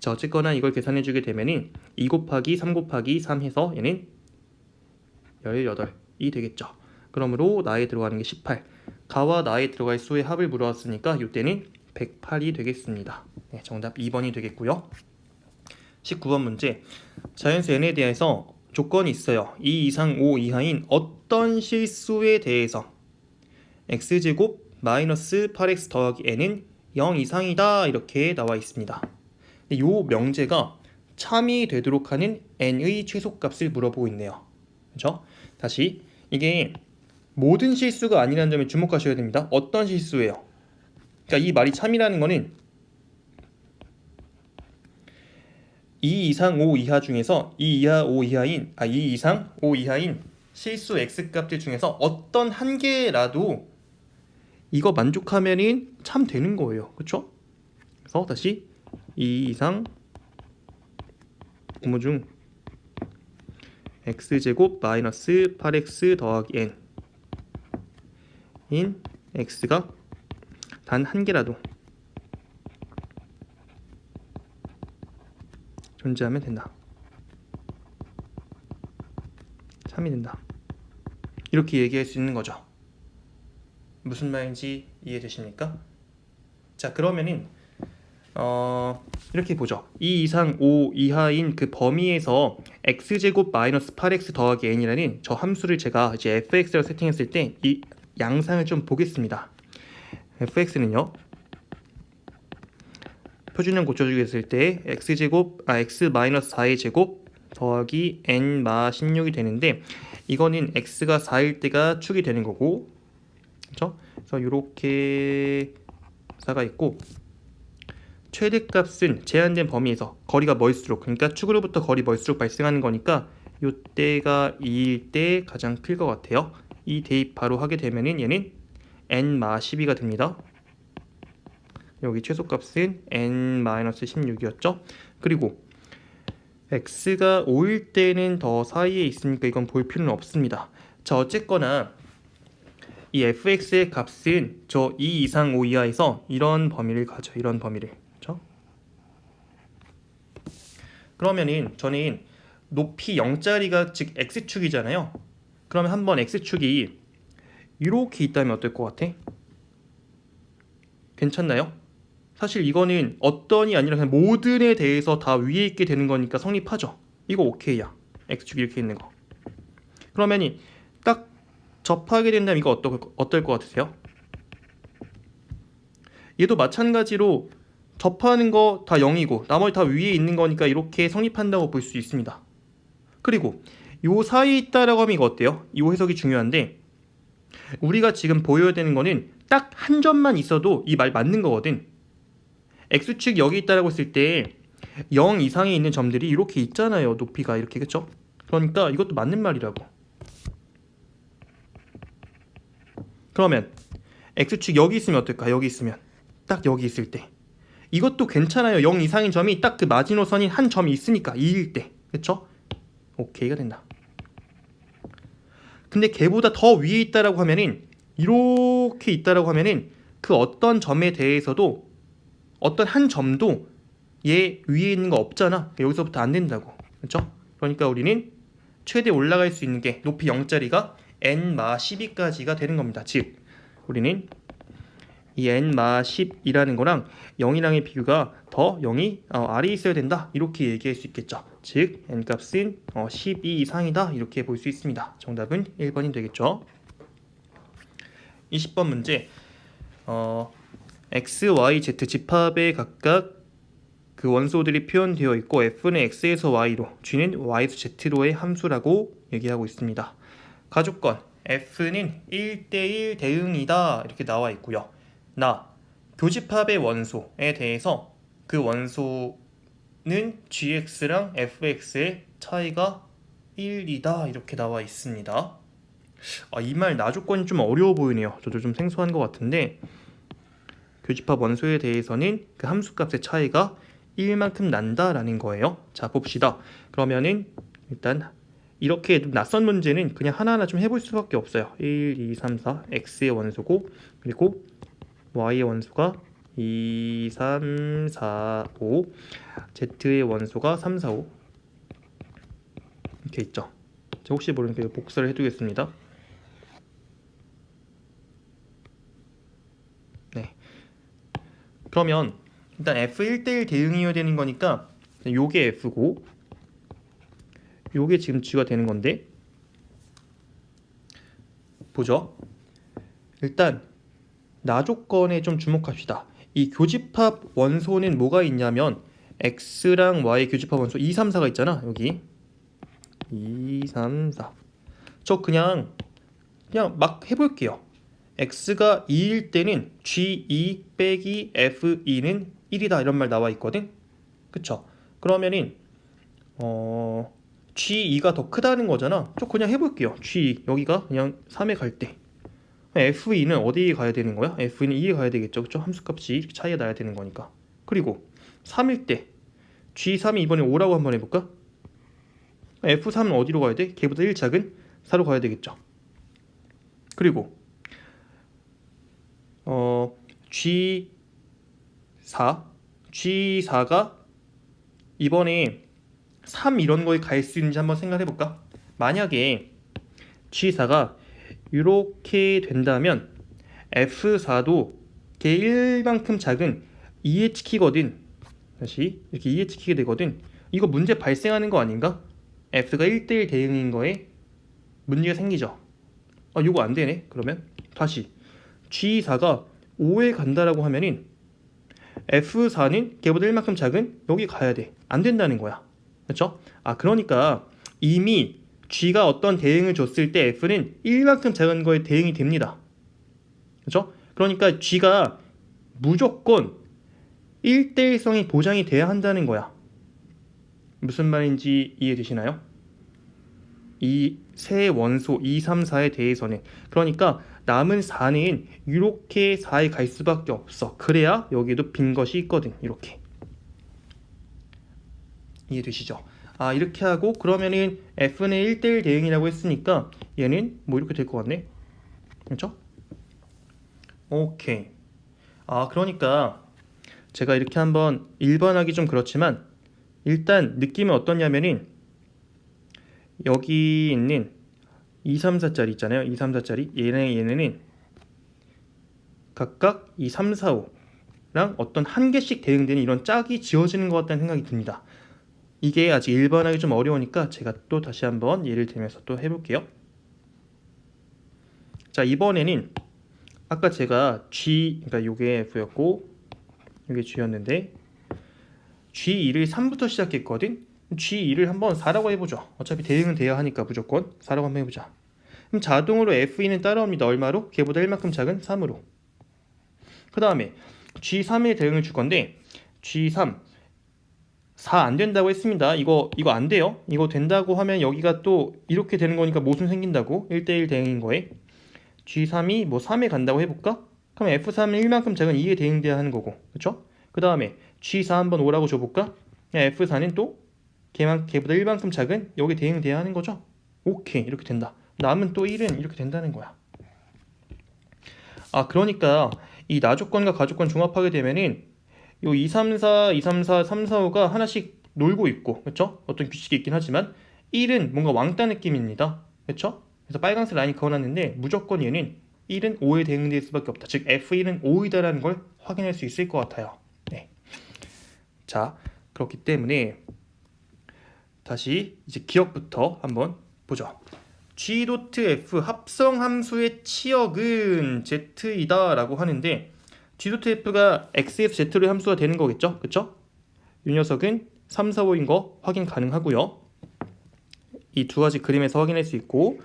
자, 어쨌거나 이걸 계산해주게 되면은 2 곱하기 3 곱하기 3 해서 얘는 18이 되겠죠. 그러므로 나에 들어가는 게 18. 가와 나에 들어갈 수의 합을 물어왔으니까 이때는 108이 되겠습니다. 네, 정답 2번이 되겠고요. 19번 문제. 자연수 n에 대해서 조건이 있어요. 2 이상 5 이하인 어떤 실수에 대해서 x제곱 마이너스 8x 더하기 n은 0 이상이다 이렇게 나와 있습니다. 이 명제가 참이 되도록 하는 n의 최소값을 물어보고 있네요. 그렇죠? 다시 이게 모든 실수가 아니라는 점에 주목하셔야 됩니다. 어떤 실수예요? 그러니까 이 말이 참이라는 거는 2 이상 5 이하 중에서 2 이하 5 이하인 2 이상 5 이하인 실수 x값들 중에서 어떤 한 개라도 이거 만족하면은 참 되는 거예요. 그렇죠? 그래서 다시 2 이상 분모 중 x제곱 마이너스 8x 더하기 n 인 x가 단 한 개라도 존재하면 된다. 참이 된다. 이렇게 얘기할 수 있는 거죠. 무슨 말인지 이해되십니까? 자, 그러면은 이렇게 보죠. 2 이상 5 이하인 그 범위에서 x제곱 마이너스 8x 더하기 n이라는 저 함수를 제가 이제 fx라고 세팅했을 때 이 양상을 좀 보겠습니다. fx는요. 표준형 고쳐주기 했을 때 x 마이너스 4의 제곱 더하기 n 마 16이 되는데 이거는 x가 4일 때가 축이 되는 거고, 그렇죠? 그래서 이렇게 4가 있고 최대값은 제한된 범위에서 거리가 멀수록, 그러니까 축으로부터 거리 멀수록 발생하는 거니까 이때가 2일 때 가장 클 것 같아요. 이 대입 바로 하게 되면은 얘는 n 마 12가 됩니다. 여기 최소값은 n-16이었죠. 그리고 x가 5일 때는 더 사이에 있으니까 이건 볼 필요는 없습니다. 자, 어쨌거나 이 fx의 값은 저 2 이상 5 이하에서 이런 범위를 가져. 이런 범위를. 그렇죠? 그러면은 저는 높이 0짜리가 즉 x축이잖아요. 그러면 한번 x축이 이렇게 있다면 어떨 것 같아? 괜찮나요? 사실 이거는 어떤이 아니라 그냥 모든에 대해서 다 위에 있게 되는 거니까 성립하죠. 이거 오케이야. x축이 이렇게 있는 거. 그러면 딱 접하게 된다면 이거 어떨 것 같으세요? 얘도 마찬가지로 접하는 거 다 0이고 나머지 다 위에 있는 거니까 이렇게 성립한다고 볼 수 있습니다. 그리고 요 사이에 있다라고 하면 이거 어때요? 이 해석이 중요한데 우리가 지금 보여야 되는 거는 딱 한 점만 있어도 이 말 맞는 거거든. x축 여기 있다라고 했을 때 0 이상에 있는 점들이 이렇게 있잖아요. 높이가 이렇게, 그쵸? 그러니까 이것도 맞는 말이라고. 그러면 x축 여기 있으면 어떨까? 여기 있으면 딱 여기 있을 때 이것도 괜찮아요. 0 이상인 점이 딱 그 마지노선인 한 점이 있으니까 2일 때, 그쵸? 오케이가 된다. 근데 걔보다 더 위에 있다라고 하면은 이렇게 있다라고 하면은 그 어떤 점에 대해서도 어떤 한 점도 얘 위에 있는 거 없잖아. 여기서부터 안 된다고. 그렇죠? 그러니까 우리는 최대 올라갈 수 있는 게 높이 0짜리가 n 마 12까지가 되는 겁니다. 즉 우리는 이 n-10이라는 10이라는 거랑 0이랑의 비교가 더 0이 아래에 있어야 된다 이렇게 얘기할 수 있겠죠. 즉 n값은 12 이상이다 이렇게 볼 수 있습니다. 정답은 1번이 되겠죠. 20번 문제 x, y, z 집합에 각각 그 원소들이 표현되어 있고 f는 x에서 y로, g는 y에서 z로의 함수라고 얘기하고 있습니다. 가족권 f는 1대1 대응이다 이렇게 나와 있고요. 교집합의 원소에 대해서 그 원소는 gx랑 fx의 차이가 1이다 이렇게 나와 있습니다. 이 말 나조건이 좀 어려워 보이네요. 저도 좀 생소한 것 같은데 교집합 원소에 대해서는 그 함수값의 차이가 1만큼 난다라는 거예요. 자 봅시다. 그러면은 일단 이렇게 낯선 문제는 그냥 하나하나 좀 해볼 수밖에 없어요. 1, 2, 3, 4 x의 원소고 그리고 y의 원소가 2, 3, 4, 5 z의 원소가 3, 4, 5 이렇게 있죠. 혹시 모르니까 복사를 해두겠습니다. 네. 그러면 일단 f 1대1 대응이어야 되는 거니까 요게 f고 요게 지금 g가 되는 건데 보죠. 일단 나조건에 좀 주목합시다. 이 교집합 원소는 뭐가 있냐면 x랑 y 교집합 원소 2, 3, 4가 있잖아. 여기 2, 3, 4 저 그냥 막 해볼게요. x가 2일 때는 g2 빼기 f2는 1이다 이런 말 나와 있거든. 그쵸? 그러면은 g2가 더 크다는 거잖아. 저 그냥 해볼게요. g2 여기가 그냥 3에 갈 때 f2는 어디에 가야 되는 거야? f2는 2에 가야 되겠죠. 그쵸? 함수값이 차이가 나야 되는 거니까. 그리고 3일 때 g3이 이번에 5라고 한번 해볼까? f3은 어디로 가야 돼? 걔보다 1 작은 4로 가야 되겠죠. 그리고 G4가 이번에 3 이런 거에 갈 수 있는지 한번 생각해 볼까? 만약에 G4가 이렇게 된다면 F4도 걔 1만큼 작은 2에 찍히거든. 다시 이렇게 2에 찍히게 되거든. 이거 문제 발생하는 거 아닌가? F가 1대1 대응인 거에 문제가 생기죠. 요거 안 되네. 그러면 다시 G4가 5에 간다라고 하면은 F4는 걔보다 1만큼 작은 여기 가야 돼. 안 된다는 거야. 그렇죠? 그러니까 이미 G가 어떤 대응을 줬을 때 F는 1만큼 작은 거에 대응이 됩니다. 그렇죠? 그러니까 G가 무조건 1대1성이 보장이 돼야 한다는 거야. 무슨 말인지 이해되시나요? 이 세 원소 2, 3, 4에 대해서는 그러니까 남은 4는 이렇게 4에 갈 수밖에 없어. 그래야 여기도 빈 것이 있거든. 이렇게 이해되시죠? 이렇게 하고 그러면은 F는 1대1 대응이라고 했으니까 얘는 뭐 이렇게 될 것 같네. 그렇죠? 오케이. 그러니까 제가 이렇게 한번 1번 하기 좀 그렇지만 일단 느낌은 어떠냐면은 여기 있는 2, 3, 4짜리 있잖아요. 2, 3, 4짜리 얘네는 각각 2, 3, 4, 5랑 어떤 한 개씩 대응되는 이런 짝이 지어지는 것 같다는 생각이 듭니다. 이게 아직 일반하기 좀 어려우니까 제가 또 다시 한번 예를 들면서 또 해볼게요. 자 이번에는 아까 제가 G 그러니까 요게 F였고 요게 G였는데 G2를 3부터 시작했거든. G2를 한번 4라고 해보죠. 어차피 대응은 돼야 하니까 무조건 4라고 한번 해보자. 그럼 자동으로 F2는 따라옵니다. 얼마로? 걔보다 1만큼 작은 3으로. 그 다음에 G3에 대응을 줄 건데 G3 4 안 된다고 했습니다. 이거 안 돼요. 이거 된다고 하면 여기가 또 이렇게 되는 거니까 모순 생긴다고. 1대1 대응인 거에 G3이 뭐 3에 간다고 해볼까? 그럼 F3은 1만큼 작은 2에 대응돼야 하는 거고. 그쵸? 그 다음에 G4 한번 5라고 줘볼까? F4는 또 걔보다 1만큼 작은 여기 대응돼야 하는 거죠. 오케이 이렇게 된다. 남은 또 1은 이렇게 된다는 거야. 그러니까 이 나조건과 가조건 종합하게 되면은 요 2, 3, 4, 2, 3, 4, 3, 4, 5가 하나씩 놀고 있고 그렇죠? 어떤 규칙이 있긴 하지만 1은 뭔가 왕따 느낌입니다. 그렇죠? 그래서 빨간색 라인이 그어놨는데 무조건 얘는 1은 5에 대응될 수밖에 없다. 즉 F1은 5이다라는 걸 확인할 수 있을 것 같아요. 네. 자, 그렇기 때문에 다시 이제 기억부터 한번 보죠. G.F 합성 함수의 치역은 Z이다 라고 하는데 G.F가 X에서 Z로 함수가 되는 거겠죠? 그쵸? 이 녀석은 3, 4, 5인 거 확인 가능하고요. 이 두 가지 그림에서 확인할 수 있고,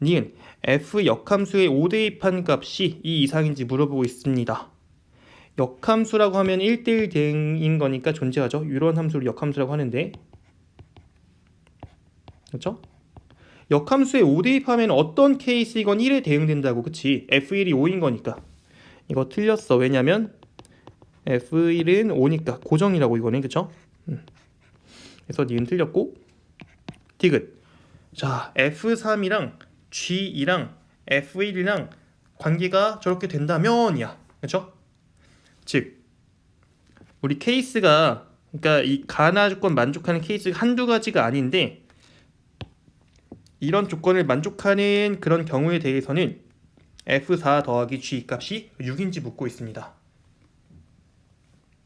니은 F 역함수의 5대입한 값이 이 이상인지 물어보고 있습니다. 역함수라고 하면 1대1 대응인 거니까 존재하죠. 이런 함수를 역함수라고 하는데, 그렇죠? 역함수의 5대입하면 어떤 케이스이건 1에 대응된다고. 그치? F1이 5인 거니까. 이거 틀렸어. 왜냐면 F1은 5니까 고정이라고 이거는. 그쵸? 그래서 니은 틀렸고, 디귿. 자, F3이랑 G2랑 F1이랑 관계가 저렇게 된다면이야. 그쵸? 즉 우리 케이스가, 그러니까 이 가나 조건 만족하는 케이스가 한두 가지가 아닌데, 이런 조건을 만족하는 그런 경우에 대해서는 F4 더하기 G 값이 6인지 묻고 있습니다.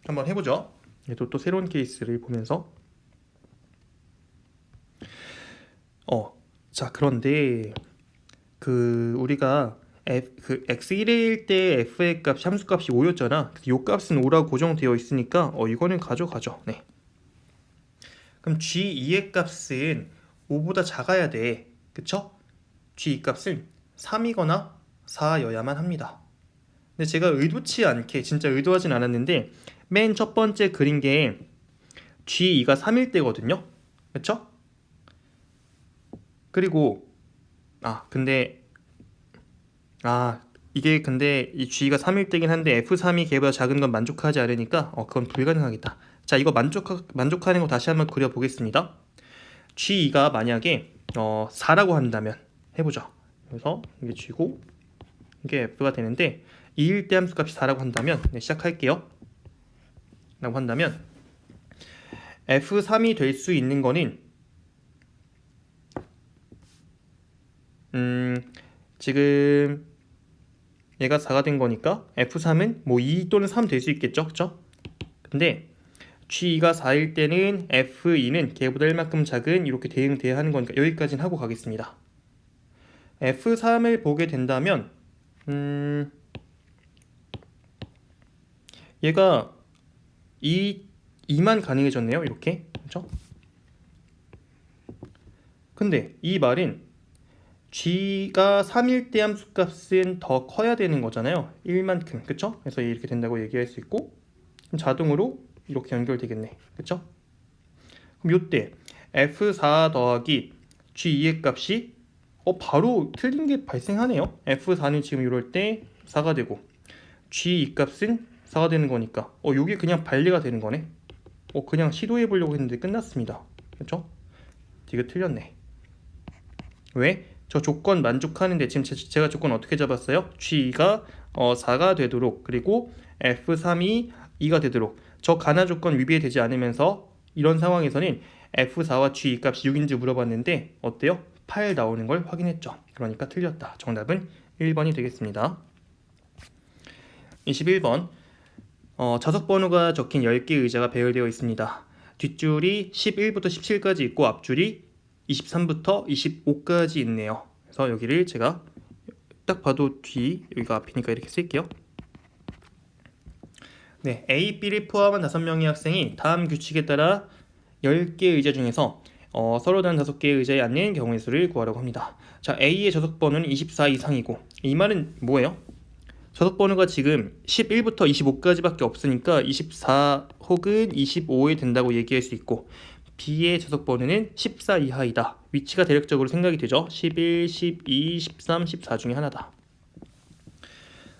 한번 해보죠. 또 새로운 케이스를 보면서 자, 그런데 우리가 x1일 때 f의 값이 함수값이 5였잖아. 이 값은 5라고 고정되어 있으니까 이거는 가져가죠. 네. 그럼 g2의 값은 5보다 작아야 돼. 그쵸? g2 값은 3이거나 4여야만 합니다. 근데 제가 의도치 않게, 진짜 의도하진 않았는데 맨 첫 번째 그린 게 g2가 3일 때거든요. 그쵸? 그리고 이게 근데 이 g가 3일 때긴 한데 f3이 걔보다 작은 건 만족하지 않으니까 그건 불가능하겠다. 자, 이거 만족하는 거 다시 한번 그려보겠습니다. g2가 만약에 4라고 한다면 해보죠. 그래서 이게 g고 이게 f가 되는데 2일 때 함수값이 4라고 한다면, 시작할게요. 라고 한다면 f3이 될 수 있는 거는 지금 얘가 4가 된 거니까 F3은 뭐 2 또는 3 될 수 있겠죠? 그쵸? 근데 G가 4일 때는 F2는 걔보다 1만큼 작은 이렇게 대응돼야 하는 거니까 여기까지는 하고 가겠습니다. F3을 보게 된다면 얘가 2만 가능해졌네요. 이렇게. 그쵸? 근데 이 말은 g가 3일 때 함수값은 더 커야 되는 거잖아요. 1만큼. 그쵸? 그래서 이렇게 된다고 얘기할 수 있고, 그럼 자동으로 이렇게 연결되겠네. 그쵸? 그럼 요때 f4 더하기 g2의 값이 바로 틀린 게 발생하네요. f4는 지금 이럴 때 4가 되고 g2 값은 4가 되는 거니까 요게 그냥 발리가 되는 거네. 그냥 시도해 보려고 했는데 끝났습니다. 그쵸? 이거 틀렸네. 왜? 저 조건 만족하는데 지금 제가 조건 어떻게 잡았어요? G가 4가 되도록, 그리고 F3이 2가 되도록. 저 가나 조건 위배되지 않으면서 이런 상황에서는 F4와 G 값이 6인지 물어봤는데 어때요? 8 나오는 걸 확인했죠. 그러니까 틀렸다. 정답은 1번이 되겠습니다. 21번. 좌석 번호가 적힌 10개 의자가 배열되어 있습니다. 뒷줄이 11부터 17까지 있고 앞줄이 23부터 25까지 있네요. 그래서 여기를 제가 딱 봐도 여기가 앞이니까 이렇게 쓸게요. 네, A, B를 포함한 5명의 학생이 다음 규칙에 따라 10개 의자 중에서 서로 다른 5개의 의자에 앉는 경우의 수를 구하라고 합니다. 자, A의 좌석 번호는 24 이상이고, 이 말은 뭐예요? 좌석 번호가 지금 11부터 25까지밖에 없으니까 24 혹은 25에 된다고 얘기할 수 있고, B의 좌석 번호는 14 이하이다. 위치가 대략적으로 생각이 되죠. 11, 12, 13, 14 중에 하나다.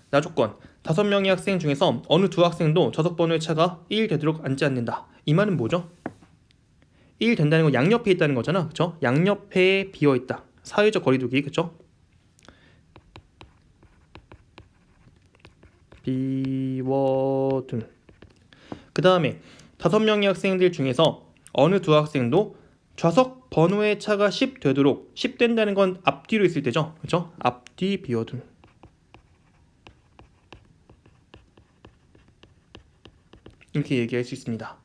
나 조건. 5명의 학생 중에서 어느 두 학생도 좌석 번호의 차가 1 되도록 앉지 않는다. 이 말은 뭐죠? 1 된다는 건 양옆에 있다는 거잖아. 그쵸? 양옆에 비어있다. 사회적 거리두기. 그쵸? 비워둔. 그 다음에 5명의 학생들 중에서 어느 두 학생도 좌석 번호의 차가 10 되도록, 10 된다는 건 앞뒤로 있을 때죠. 그렇죠? 앞뒤 비워둔. 이렇게 얘기할 수 있습니다.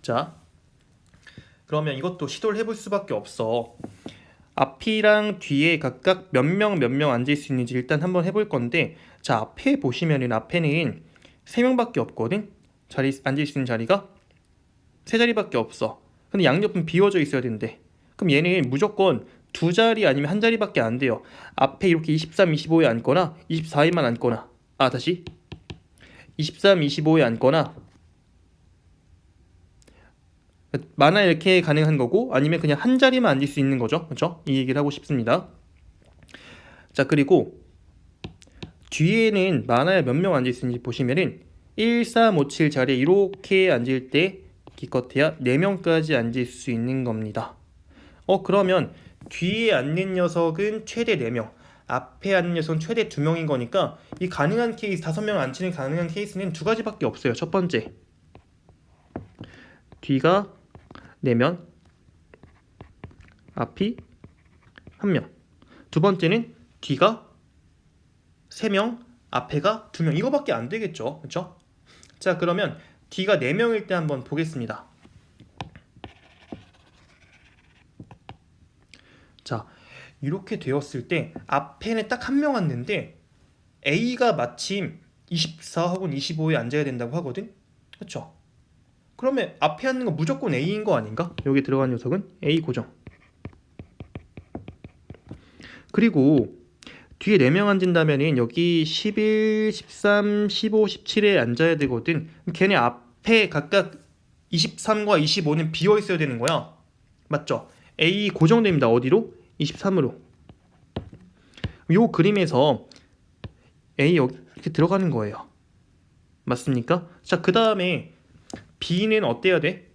자, 그러면 이것도 시도를 해볼 수밖에 없어. 앞이랑 뒤에 각각 몇 명 앉을 수 있는지 일단 한번 해볼 건데, 자, 앞에 보시면은 앞에는 3명밖에 없거든? 앉을 수 있는 자리가 3자리밖에 없어. 근데 양옆은 비워져 있어야 된대. 그럼 얘는 무조건 2자리 아니면 1자리밖에 안 돼요. 앞에 이렇게 23, 25에 앉거나 24에만 앉거나, 다시 23, 25에 앉거나, 많아 이렇게 가능한 거고, 아니면 그냥 1자리만 앉을 수 있는 거죠. 그렇죠? 이 얘기를 하고 싶습니다. 자, 그리고 뒤에는 많아야 몇 명 앉을 수 있는지 보시면은 1, 3, 5, 7 자리에 이렇게 앉을 때 기껏해야 4명까지 앉을 수 있는 겁니다. 그러면 뒤에 앉는 녀석은 최대 4명, 앞에 앉는 녀석은 최대 2명인 거니까 이 가능한 케이스, 5명 앉히는 가능한 케이스는 2가지밖에 없어요. 첫 번째, 뒤가 4명, 앞이 1명. 두 번째는 뒤가 3명, 앞에가 2명. 이거밖에 안 되겠죠. 그렇죠? 자, 그러면 D가 4명일 때 한번 보겠습니다. 자, 이렇게 되었을 때 앞에는 딱 1명 앉는데 A가 마침 24 혹은 25에 앉아야 된다고 하거든? 그렇죠? 그러면 앞에 앉는 건 무조건 A인 거 아닌가? 여기 들어간 녀석은 A 고정. 그리고 뒤에 4명 앉은다면은 여기 11, 13, 15, 17에 앉아야 되거든. 걔네 앞에 각각 23과 25는 비어 있어야 되는 거야. 맞죠? A 고정됩니다. 어디로? 23으로. 요 그림에서 A 여기 이렇게 들어가는 거예요. 맞습니까? 자, 그 다음에 B는 어때야 돼?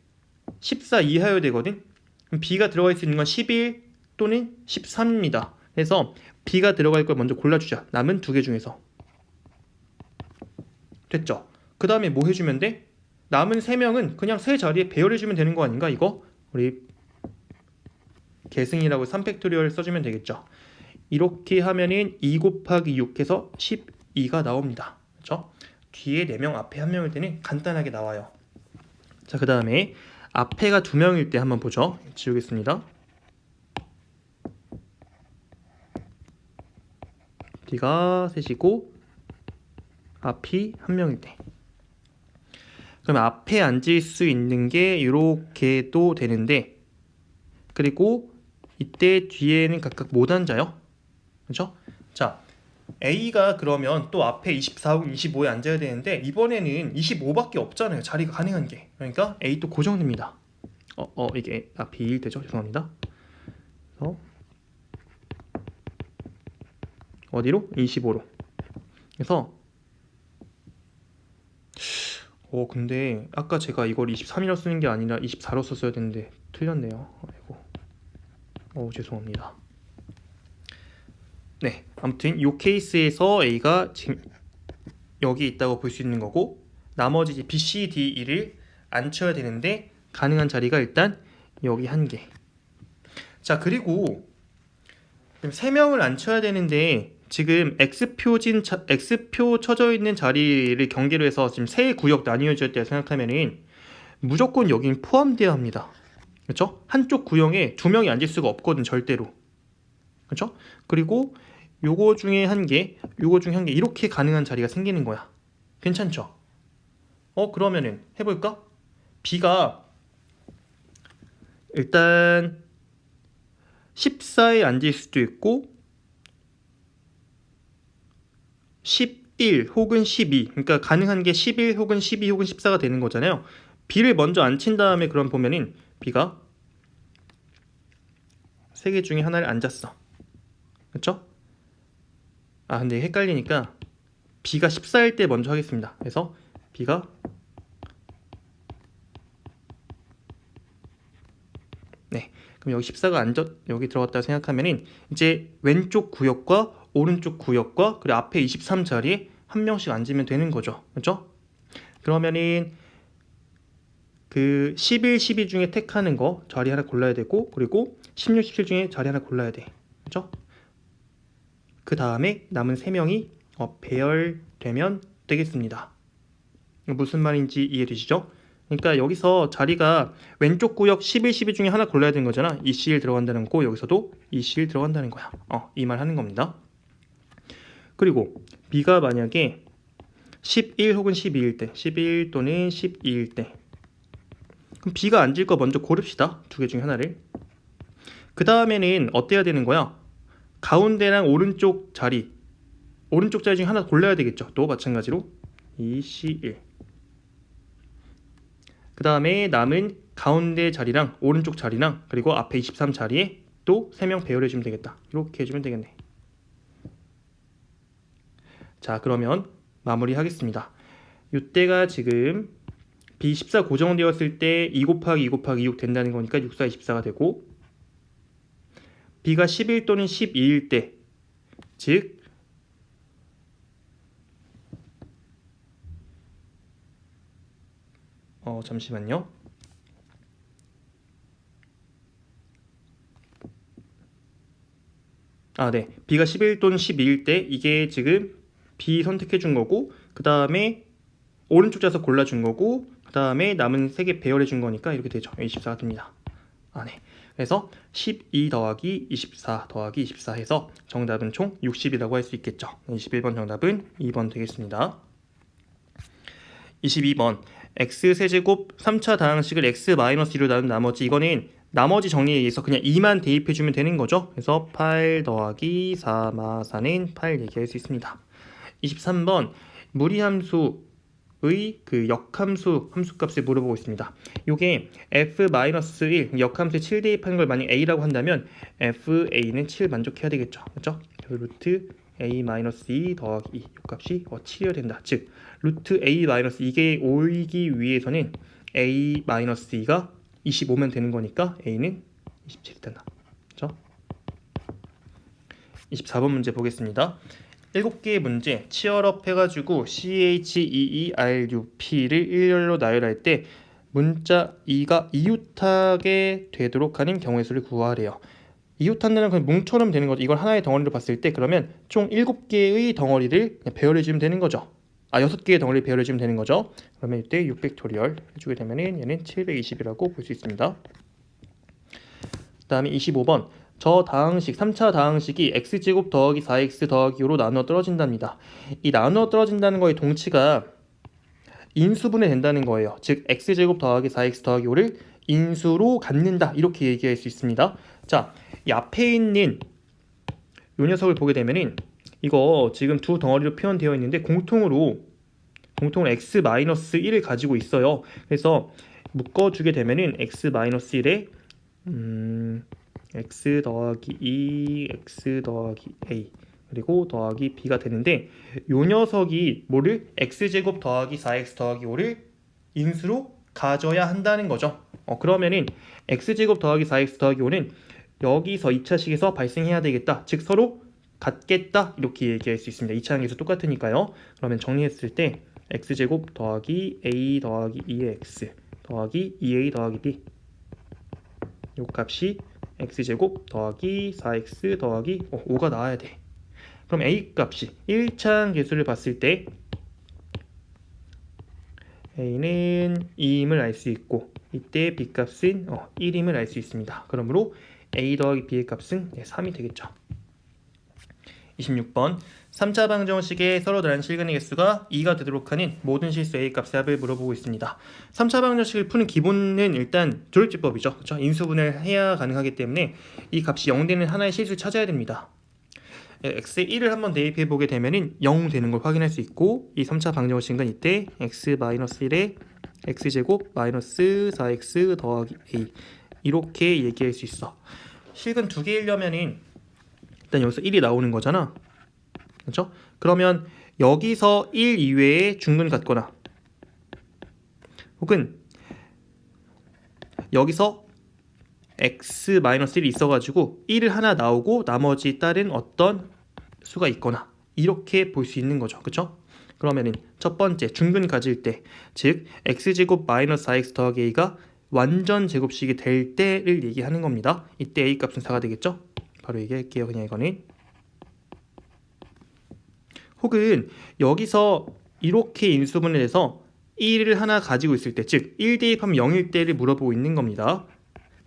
14 이하여야 되거든. 그럼 B가 들어갈 수 있는 건 11 또는 13입니다. 그래서 B가 들어갈 걸 먼저 골라주자. 남은 2개 중에서. 됐죠? 그 다음에 뭐 해주면 돼? 남은 3명은 그냥 세 자리에 배열해주면 되는 거 아닌가? 이거 우리 계승이라고 3팩토리얼 써주면 되겠죠. 이렇게 하면은 2 곱하기 6 해서 12가 나옵니다. 그렇죠? 뒤에 4명, 앞에 1명일 때는 간단하게 나와요. 자, 그 다음에 앞에가 2명일 때 한번 보죠. 지우겠습니다. D가 3이고 앞이 1명일 때. 그럼 앞에 앉을 수 있는 게 이렇게도 되는데, 그리고 이때 뒤에는 각각 못 앉아요. 그렇죠? 자, A가 그러면 또 앞에 24, 25에 앉아야 되는데 이번에는 25밖에 없잖아요. 자리가 가능한 게. 그러니까 A 또 고정됩니다. 이게 B1 되죠? 죄송합니다. 그래서 어디로? 25로. 그래서 근데 아까 제가 이걸 23이라 쓰는 게 아니라 24로 썼어야 되는데 틀렸네요. 아이고. 죄송합니다. 네, 아무튼 이 케이스에서 A가 지금 여기 있다고 볼 수 있는 거고, 나머지 이제 B, C, D, E를 앉혀야 되는데 가능한 자리가 일단 여기 1개. 자, 그리고 3명을 앉혀야 되는데 지금 X표 쳐져 있는 자리를 경계로 해서 지금 세 구역 나뉘어질 때 생각하면은 무조건 여긴 포함되어야 합니다. 그렇죠? 한쪽 구역에 2명이 앉을 수가 없거든, 절대로. 그렇죠? 그리고 요거 중에 1개, 요거 중에 1개, 이렇게 가능한 자리가 생기는 거야. 괜찮죠? 그러면은 해볼까? B가 일단 14에 앉을 수도 있고 11 혹은 12, 그러니까 가능한 게 11 혹은 12 혹은 14가 되는 거잖아요. B를 먼저 앉힌 다음에 그럼 보면은 B가 3개 중에 하나를 앉았어. 그렇죠? 근데 헷갈리니까 B가 14일 때 먼저 하겠습니다. 그래서 B가 그럼 여기 14가 여기 들어갔다고 생각하면은 이제 왼쪽 구역과 오른쪽 구역과 그리고 앞에 23 자리에 1명씩 앉으면 되는 거죠. 그렇죠? 그러면은 그 11, 12 중에 택하는 거 자리 하나 골라야 되고, 그리고 16, 17 중에 자리 하나 골라야 돼. 그렇죠? 그 다음에 남은 3명이 배열되면 되겠습니다. 무슨 말인지 이해되시죠? 그러니까 여기서 자리가 왼쪽 구역 11, 12 중에 하나 골라야 되는 거잖아. EC1 들어간다는 거고 여기서도 EC1 들어간다는 거야. 이 말 하는 겁니다. 그리고 B가 만약에 11 혹은 12일 때, 11 또는 12일 때, 그럼 B가 앉을 거 먼저 고릅시다. 두 개 중에 하나를. 그 다음에는 어때야 되는 거야? 가운데랑 오른쪽 자리 중에 하나 골라야 되겠죠. 또 마찬가지로 EC1. 그 다음에 남은 가운데 자리랑 오른쪽 자리랑 그리고 앞에 23 자리에 또 3명 배열해 주면 되겠다. 이렇게 해주면 되겠네. 자, 그러면 마무리 하겠습니다. 이때가 지금 B14 고정되었을 때 2 곱하기 2 곱하기 6 된다는 거니까 6, 4, 24가 되고, B가 11 또는 12일 때, 즉 잠시만요. 네. B가 11 또는 12일 때 이게 지금 B 선택해 준 거고, 그 다음에 오른쪽 좌석 골라준 거고, 그 다음에 남은 3개 배열해 준 거니까 이렇게 되죠. 24가 됩니다. 네. 그래서 12 더하기 24 더하기 24 해서 정답은 총 60이라고 할 수 있겠죠. 21번 정답은 2번 되겠습니다. 22번 x세제곱 3차 다항식을 x-2로 나눈 나머지, 이거는 나머지 정리에 의해서 그냥 2만 대입해주면 되는 거죠. 그래서 8 더하기 4 마사는 8 얘기할 수 있습니다. 23번 무리함수의 그 역함수 함수값을 물어보고 있습니다. 요게 f-1 역함수에 7 대입하는 걸 만약 a라고 한다면 fa는 7 만족해야 되겠죠. 그렇죠? 루트 a-2 더하기 2 값이 7이어야 된다. 즉 루트 a-2게 오이기 위해서는 a-2가 25면 되는 거니까 a는 27이 된다. 그렇죠? 24번 문제 보겠습니다. 7개의 문제 치얼업 해가지고 CHEERUP를 일렬로 나열할 때 문자 2가 이웃하게 되도록 하는 경우의 수를 구하래요. 이웃한다는 건 뭉쳐놓으면 되는 거죠. 이걸 하나의 덩어리로 봤을 때 그러면 총 7개의 덩어리를 배열해주면 되는 거죠. 6개의 덩어리를 배열해주면 되는 거죠. 그러면 이때 6팩토리얼 해주게 되면 얘는 720이라고 볼 수 있습니다. 그 다음에 25번 저 다항식 3차 다항식이 x제곱 더하기 4x 더하기 5로 나누어 떨어진답니다. 이 나누어 떨어진다는 거의 동치가 인수분해 된다는 거예요. 즉 x제곱 더하기 4x 더하기 5를 인수로 갖는다, 이렇게 얘기할 수 있습니다. 자, 이 앞에 있는 이 녀석을 보게 되면은 이거 지금 두 덩어리로 표현되어 있는데 공통으로 x-1을 가지고 있어요. 그래서 묶어주게 되면은 x-1에 x 더하기 2, x 더하기 a 그리고 더하기 b가 되는데, 요 녀석이 뭐를 x제곱 더하기 4x 더하기 5를 인수로 가져야 한다는 거죠. 그러면은 x제곱 더하기 4x 더하기 5는 여기서 2차식에서 발생해야 되겠다. 즉 서로 같겠다, 이렇게 얘기할 수 있습니다. 2차 항에서 똑같으니까요. 그러면 정리했을 때 x제곱 더하기 a 더하기 2x 더하기 2a 더하기 b, 요 값이 x제곱 더하기 4x 더하기 5가 나와야 돼. 그럼 a 값이 1차 계수를 봤을 때 a는 2임을 알 수 있고 이때 b 값은 1임을 알 수 있습니다. 그러므로 a 더하기 b의 값은 3이 되겠죠. 26번 3차 방정식에 서로 다른 실근의 개수가 2가 되도록 하는 모든 실수 a 값의 합을 물어보고 있습니다. 3차 방정식을 푸는 기본은 일단 조립제법이죠. 그렇죠? 인수분해를 해야 가능하기 때문에 이 값이 0 되는 하나의 실수를 찾아야 됩니다. x에 1을 한번 대입해 보게 되면 0 되는 걸 확인할 수 있고, 이 3차 방정식은 이때 x-1에 x제곱 마이너스 4x 더하기 a, 이렇게 얘기할 수 있어. 실근 두 개이려면은 일단 여기서 1이 나오는 거잖아. 그렇죠? 그러면 여기서 1 이외에 중근 같거나 혹은 여기서 x-1이 있어가지고 1을 하나 나오고 나머지 다른 어떤 수가 있거나, 이렇게 볼 수 있는 거죠. 그렇죠? 그러면은 첫 번째 중근 가질 때, 즉 x제곱 마이너스 4x 더하기 a가 완전 제곱식이 될 때를 얘기하는 겁니다. 이때 a 값은 4가 되겠죠? 바로 얘기할게요. 그냥 이거는. 혹은 여기서 이렇게 인수분해해서 1을 하나 가지고 있을 때, 즉 1 대입하면 0일 때를 물어보고 있는 겁니다.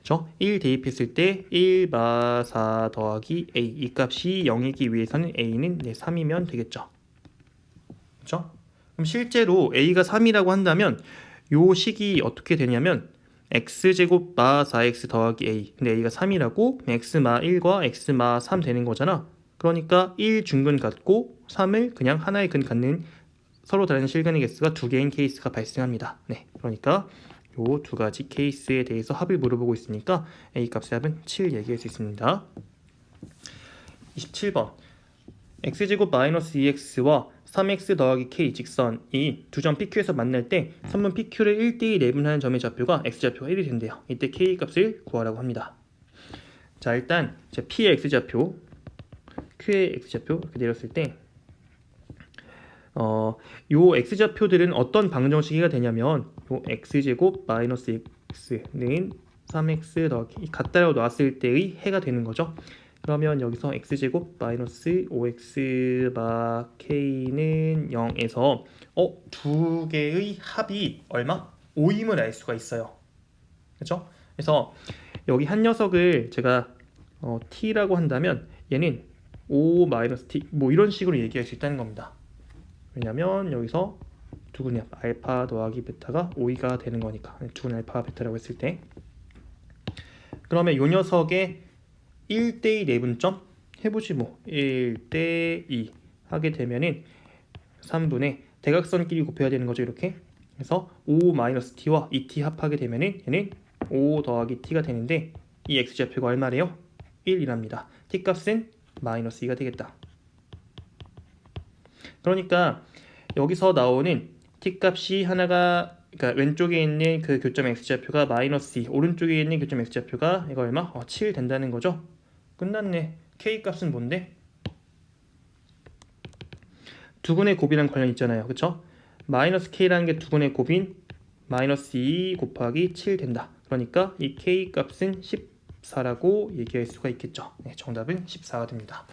그렇죠? 1 대입했을 때 1 마 4 더하기 a, 이 값이 0이기 위해서는 a는 3이면 되겠죠. 그렇죠? 그럼 실제로 a가 3이라고 한다면 요 식이 어떻게 되냐면 x제곱 마 4x 더하기 a, 근데 a가 3이라고 x 마 1과 x 마 3 되는 거잖아. 그러니까 1 중근 갖고 3을 그냥 하나의 근 갖는 서로 다른 실근의 개수가 두 개인 케이스가 발생합니다. 네, 그러니까 요 두 가지 케이스에 대해서 합을 물어보고 있으니까 a 값의 합은 7 얘기할 수 있습니다. 27번 x제곱 마이너스 2x와 3x 더하기 k 직선이 두 점 PQ에서 만날 때 선분 PQ를 1대2 내분하는 점의 좌표가 x좌표가 1이 된대요. 이때 k 값을 구하라고 합니다. 자, 일단 P의 x좌표, Q의 x좌표 이렇게 내렸을 때 요 x좌표들은 어떤 방정식이 되냐면 요 x제곱 마이너스 x는 3x 더하기 같다라고 놨을 때의 해가 되는 거죠. 그러면 여기서 x제곱 마이너스 5x 마 k는 0에서 두 개의 합이 얼마? 5임을 알 수가 있어요. 그렇죠? 그래서 여기 한 녀석을 제가 t라고 한다면 얘는 5 마이너스 t 뭐 이런 식으로 얘기할 수 있다는 겁니다. 왜냐면 여기서 두근의 합 알파 더하기 베타가 5가 되는 거니까 두근 알파 베타라고 했을 때 그러면 요 녀석의 1대2 내분점 해보지 뭐 1대2 하게 되면은 3분의 대각선끼리 곱해야 되는 거죠. 이렇게 그래서 5 마이너스 t와 2t 합하게 되면은 얘는 5 더하기 t가 되는데 이 x좌표가 얼마래요? 1이랍니다. t 값은 마이너스 2가 되겠다. 그러니까 여기서 나오는 t 값이 하나가 그러니까 왼쪽에 있는 그 교점 x좌표가 마이너스 2, 오른쪽에 있는 교점 x좌표가 이거 얼마? 7 된다는 거죠. 끝났네. k 값은 뭔데? 두근의 곱이랑 관련 있잖아요. 그쵸? 마이너스 k라는 게 두근의 곱인 마이너스 2 곱하기 7 된다. 그러니까 이 k 값은 14라고 얘기할 수가 있겠죠. 네, 정답은 14가 됩니다.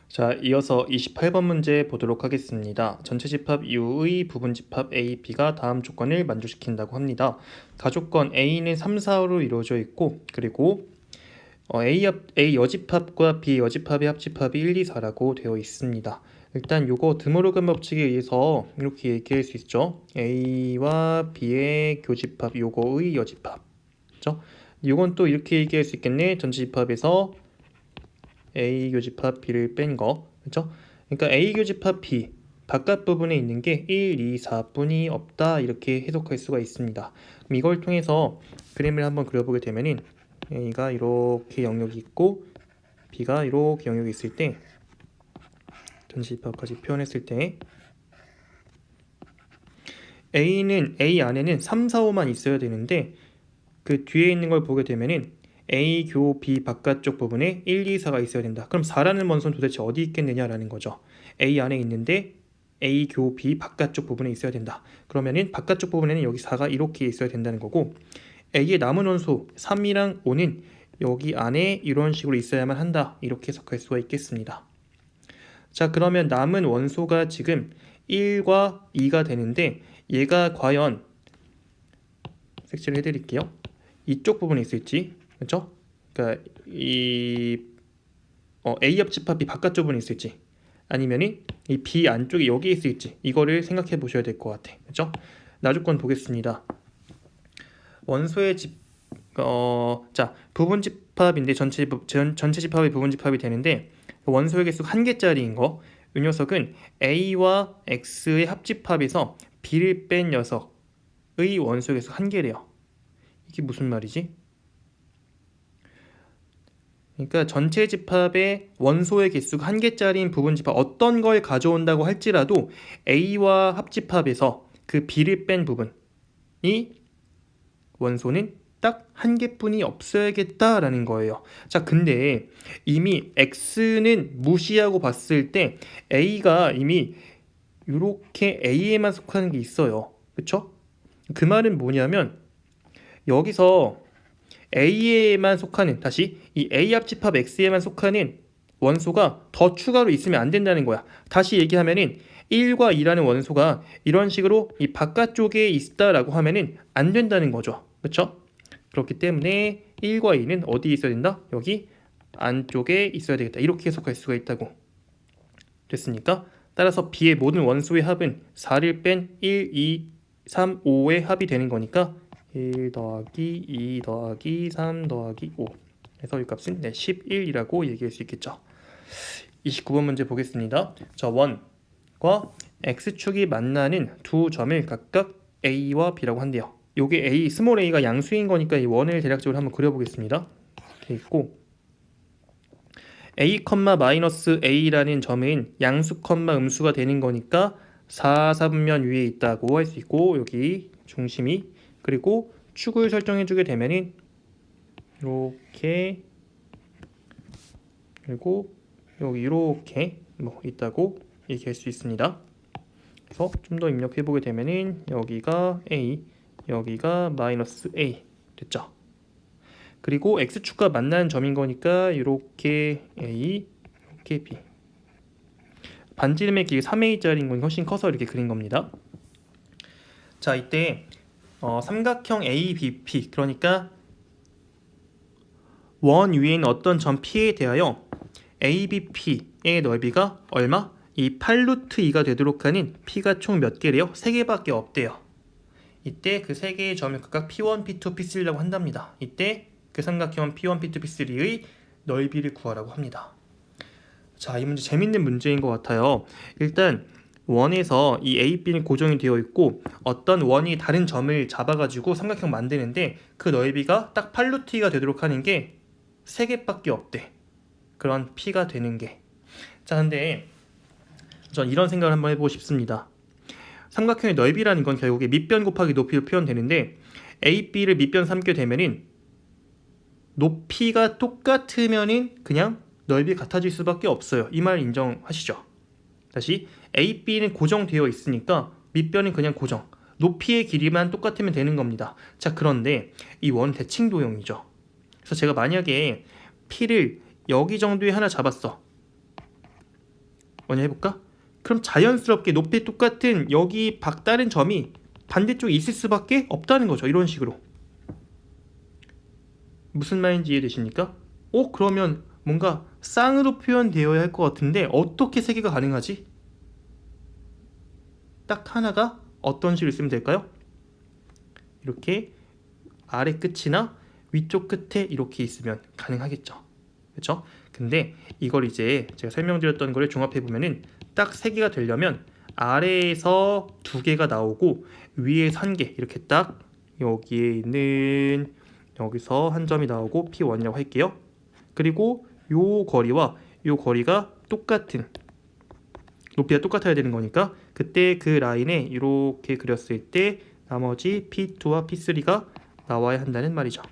자, 이어서 28번 문제 보도록 하겠습니다. 전체 집합 U의 부분 집합 A, B가 다음 조건을 만족시킨다고 합니다. 가조건 A는 3, 4로 이루어져 있고 그리고 A 여집합과 B 여집합의 합집합이 1, 2, 4라고 되어 있습니다. 일단 요거 드모르간 법칙에 의해서 이렇게 얘기할 수 있죠. A와 B의 교집합, 요거의 여집합. 그렇죠? 요건 또 이렇게 얘기할 수 있겠네. 전체 집합에서 A 교집합 B를 뺀 거. 그렇죠? 그러니까 A 교집합 B 바깥 부분에 있는 게 1, 2, 4뿐이 없다. 이렇게 해석할 수가 있습니다. 그럼 이걸 통해서 그림을 한번 그려보게 되면은 A가 이렇게 영역이 있고 B가 이렇게 영역이 있을 때 전체 집합까지 표현했을 때 A 안에는 3, 4, 5만 있어야 되는데 그 뒤에 있는 걸 보게 되면은 A 교 B 바깥쪽 부분에 1, 2, 4가 있어야 된다. 그럼 4라는 원소는 도대체 어디 있겠느냐라는 거죠. A 안에 있는데 A 교 B 바깥쪽 부분에 있어야 된다. 그러면은 바깥쪽 부분에는 여기 4가 이렇게 있어야 된다는 거고 A의 남은 원소 3이랑 5는 여기 안에 이런 식으로 있어야만 한다. 이렇게 해석할 수가 있겠습니다. 자, 그러면 남은 원소가 지금 1과 2가 되는데 얘가 과연 색칠을 해드릴게요. 이쪽 부분에 있을지, 그렇죠? 그러니까 이 A 합집합이 바깥쪽 부분에 있을지, 아니면은 이 B 안쪽에 여기에 있을지 이거를 생각해 보셔야 될 것 같아, 그렇죠? 나조건 보겠습니다. 원소의 자 부분 집합인데 전체 집합이 부분 집합이 되는데 원소의 개수가 1개짜리인 거. 이 녀석은 A와 X의 합집합에서 B를 뺀 녀석의 원소 개수 1개래요. 이게 무슨 말이지? 그러니까 전체 집합의 원소의 개수가 1개짜리인 부분 집합 어떤 걸 가져온다고 할지라도 A와 합집합에서 그 B를 뺀 부분이 원소는 딱 1개뿐이 없어야겠다라는 거예요. 자, 근데 이미 X는 무시하고 봤을 때 A가 이미 이렇게 A에만 속하는 게 있어요. 그쵸? 그 말은 뭐냐면 여기서 A에만 속하는 다시 이 A 합집합 X에만 속하는 원소가 더 추가로 있으면 안 된다는 거야. 다시 얘기하면은 1과 2라는 원소가 이런 식으로 이 바깥쪽에 있다라고 하면은 안 된다는 거죠. 그렇죠? 그렇기 때문에 1과 2는 어디에 있어야 된다? 여기 안쪽에 있어야 되겠다. 이렇게 해석할 수가 있다고. 됐습니까? 따라서 B의 모든 원소의 합은 4를 뺀 1, 2, 3, 5의 합이 되는 거니까 1 더하기 2 더하기 3 더하기 5 그래서 이 값은 11이라고 얘기할 수 있겠죠. 29번 문제 보겠습니다. 자, 원과 x축이 만나는 두 점을 각각 a와 b라고 한대요. 요게 a, 스몰 a가 양수인 거니까 이 원을 대략적으로 한번 그려보겠습니다. 이렇게 있고 a, 마이너스 a라는 점은 양수, 음수가 되는 거니까 4, 4분면 위에 있다고 할 수 있고 여기 중심이 그리고 축을 설정해주게 되면은 이렇게 그리고 여기 이렇게 뭐 있다고 얘기할 수 있습니다. 그래서 좀 더 입력해보게 되면은 여기가 a, 여기가 마이너스 a 됐죠. 그리고 x축과 만나는 점인 거니까 이렇게 a, 이렇게 b. 반지름의 길이 3a짜리인 건 훨씬 커서 이렇게 그린 겁니다. 자, 이때 삼각형 ABP 그러니까 원 위에 있는 어떤 점 P에 대하여 ABP의 넓이가 얼마? 이 8루트2가 되도록 하는 P가 총 몇 개래요? 3개밖에 없대요. 이때 그 3개의 점을 각각 P1, P2, P3라고 한답니다. 이때 그 삼각형 P1, P2, P3의 넓이를 구하라고 합니다. 자, 이 문제 재밌는 문제인 것 같아요. 일단 원에서 이 A, B는 고정이 되어 있고 어떤 원이 다른 점을 잡아가지고 삼각형 만드는데 그 넓이가 딱 8루트가 되도록 하는 게 3개밖에 없대. 그런 P가 되는 게. 자, 근데 전 이런 생각을 한번 해보고 싶습니다. 삼각형의 넓이라는 건 결국에 밑변 곱하기 높이로 표현되는데 A, B를 밑변 삼게 되면은 높이가 똑같으면은 그냥 넓이 같아질 수밖에 없어요. 이 말 인정하시죠? 다시 A, B는 고정되어 있으니까 밑변은 그냥 고정. 높이의 길이만 똑같으면 되는 겁니다. 자, 그런데 이 원 대칭도형이죠. 그래서 제가 만약에 P를 여기 정도에 하나 잡았어. 뭐냐 해볼까? 그럼 자연스럽게 높이 똑같은 여기 박다른 점이 반대쪽에 있을 수밖에 없다는 거죠. 이런 식으로. 무슨 말인지 이해되십니까? 그러면 뭔가 쌍으로 표현되어야 할 것 같은데 어떻게 세 개가 가능하지? 딱 하나가 어떤 식으로 쓰면 될까요? 이렇게 아래 끝이나 위쪽 끝에 이렇게 있으면 가능하겠죠. 그렇죠? 근데 이걸 이제 제가 설명드렸던 거를 종합해 보면은 딱 3개가 되려면 아래에서 2개가 나오고 위에서 1개 이렇게 딱 여기에 있는 여기서 한 점이 나오고 P1이라고 할게요. 그리고 요 거리와 요 거리가 똑같은 높이가 똑같아야 되는 거니까 그때 그 라인에 이렇게 그렸을 때 나머지 P2와 P3가 나와야 한다는 말이죠.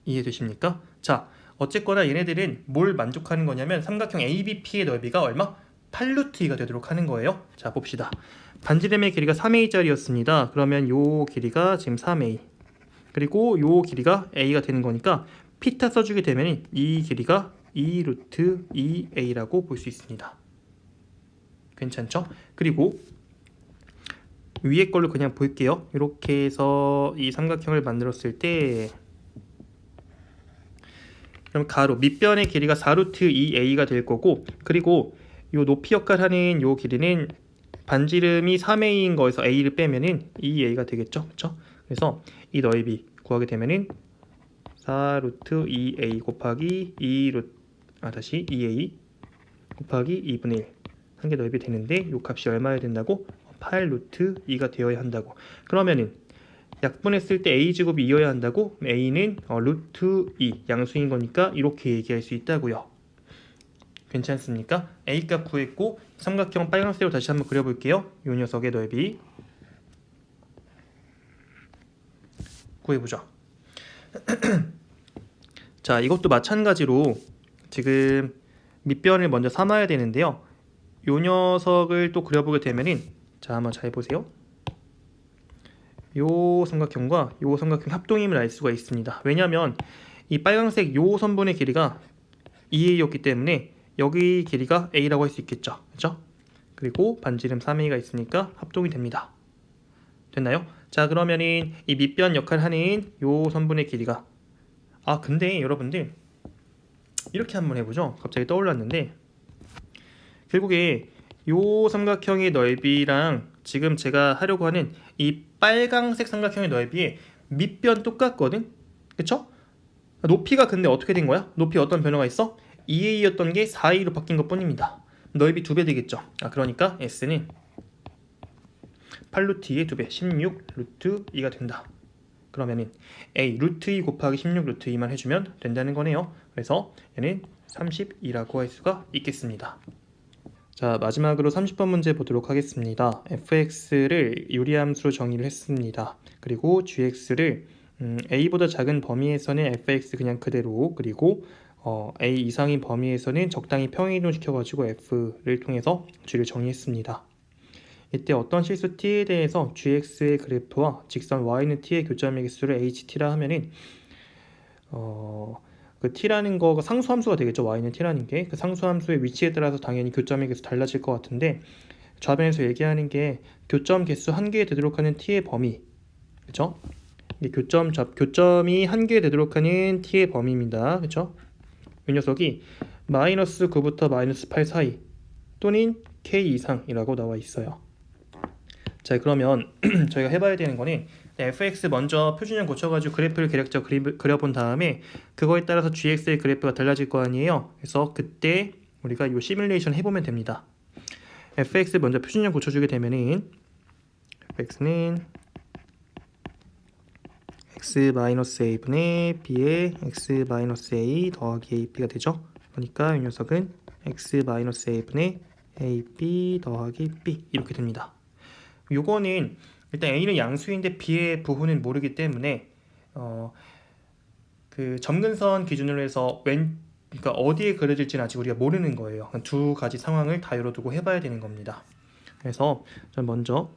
이해되십니까? 자, 어쨌거나 얘네들은 뭘 만족하는 거냐면 삼각형 ABP의 넓이가 얼마? 8루트2가 되도록 하는 거예요. 자, 봅시다. 반지름의 길이가 3a짜리였습니다. 그러면 요 길이가 지금 3a 그리고 요 길이가 a가 되는 거니까 피타 써주게 되면 이 길이가 2루트 2a라고 볼 수 있습니다. 괜찮죠? 그리고 위에 걸로 그냥 볼게요. 이렇게 해서 이 삼각형을 만들었을 때 그럼 가로 밑변의 길이가 4루트 2a가 될 거고 그리고 요 높이 역할 하는 요 길이는 반지름이 3a인 거에서 a를 빼면은 2a가 되겠죠. 그렇죠? 그래서 이 넓이 구하게 되면은 4루트 2a 곱하기 2a 곱하기 2분의 1 한 개 넓이 되는데 요 값이 얼마여야 된다고? 8루트 2가 되어야 한다고. 그러면은 약분했을 때 a제곱이 2여야 한다고? a는 루트 2 양수인 거니까 이렇게 얘기할 수 있다고요. 괜찮습니까? a값 구했고 삼각형 빨간색으로 다시 한번 그려볼게요. 요 녀석의 넓이 구해보죠. 자, 이것도 마찬가지로 지금 밑변을 먼저 삼아야 되는데요. 요 녀석을 또 그려보게 되면은 자, 한번 잘 보세요. 요 삼각형과 요 삼각형 합동임을 알 수가 있습니다. 왜냐하면 이 빨간색 요 선분의 길이가 2a였기 때문에 여기 길이가 A라고 할 수 있겠죠. 그렇죠? 그리고 반지름 3A가 있으니까 합동이 됩니다. 됐나요? 자, 그러면은 이 밑변 역할을 하는 요 선분의 길이가 근데 여러분들 이렇게 한번 해보죠. 갑자기 떠올랐는데 결국에 요 삼각형의 넓이랑 지금 제가 하려고 하는 이 빨강색 삼각형의 넓이의 밑변 똑같거든? 그쵸? 높이가 근데 어떻게 된 거야? 높이 어떤 변화가 있어? 2A였던 게 4A로 바뀐 것 뿐입니다. 넓이 2배 되겠죠? 그러니까 S는 8루트 2의 2배 16 루트 2가 된다. 그러면은 A 루트 2 곱하기 16 루트 2만 해주면 된다는 거네요. 그래서 얘는 32라고 할 수가 있겠습니다. 자, 마지막으로 30번 문제 보도록 하겠습니다. fx를 유리함수로 정의를 했습니다. 그리고 gx를 a보다 작은 범위에서는 fx 그냥 그대로, 그리고 a 이상인 범위에서는 적당히 평행이동 시켜가지고 f를 통해서 g를 정의했습니다. 이때 어떤 실수 t에 대해서 gx의 그래프와 직선 y는 t의 교점의 개수를 ht라 하면은 그 t라는 거가 상수함수가 되겠죠. y는 t라는 게 그 상수함수의 위치에 따라서 당연히 교점의 개수 달라질 것 같은데 좌변에서 얘기하는 게 교점 개수 한 개에 되도록 하는 t의 범위, 그렇죠? 이게 교점이 한 개에 되도록 하는 t의 범위입니다. 그렇죠? 이 녀석이 마이너스 9부터 마이너스 8 사이 또는 k 이상이라고 나와 있어요. 자, 그러면 저희가 해봐야 되는 거는 fx 먼저 표준형 고쳐가지고 그래프를 대략적으로 그려본 다음에 그거에 따라서 gx의 그래프가 달라질 거 아니에요. 그래서 그때 우리가 이 시뮬레이션 해보면 됩니다. fx 먼저 표준형 고쳐주게 되면은 fx는 x-a분의 b의 x-a 더하기 ab가 되죠. 그러니까 이 녀석은 x-a분의 ab 더하기 b 이렇게 됩니다. 요거는 일단 a는 양수인데 b의 부호는 모르기 때문에 그 점근선 기준으로 해서 그러니까 어디에 그려질지는 아직 우리가 모르는 거예요. 두 가지 상황을 다 열어두고 해봐야 되는 겁니다. 그래서 전 먼저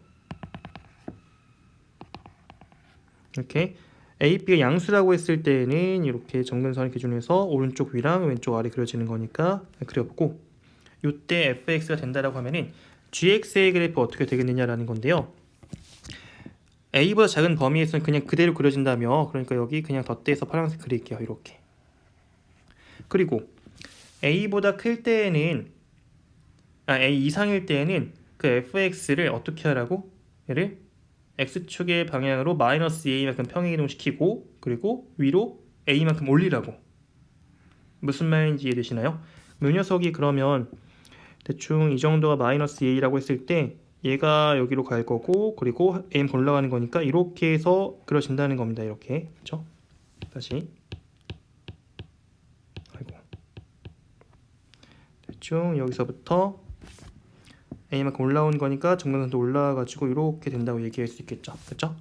이렇게 a, b가 양수라고 했을 때는 이렇게 점근선 기준으로 해서 오른쪽 위랑 왼쪽 아래 그려지는 거니까 그려보고, 이때 fx가 된다라고 하면은 gx의 그래프 어떻게 되겠느냐라는 건데요. a보다 작은 범위에서는 그냥 그대로 그려진다며, 그러니까 여기 그냥 덧대서 파란색 그릴게요. 이렇게. 그리고 a보다 클 때에는 a 이상일 때에는 그 fx를 어떻게 하라고? 얘를 x축의 방향으로 마이너스 a만큼 평행이동시키고 그리고 위로 a만큼 올리라고. 무슨 말인지 이해되시나요? 이 녀석이 그러면 대충 이 정도가 마이너스 a라고 했을 때 얘가 여기로 갈 거고 그리고 a만큼 올라가는 거니까 이렇게 해서 그려진다는 겁니다. 이렇게. 그렇죠? 다시. 아이고. 대충 여기서부터 a만큼 올라온 거니까 점근선도 올라와가지고 이렇게 된다고 얘기할 수 있겠죠. 그렇죠?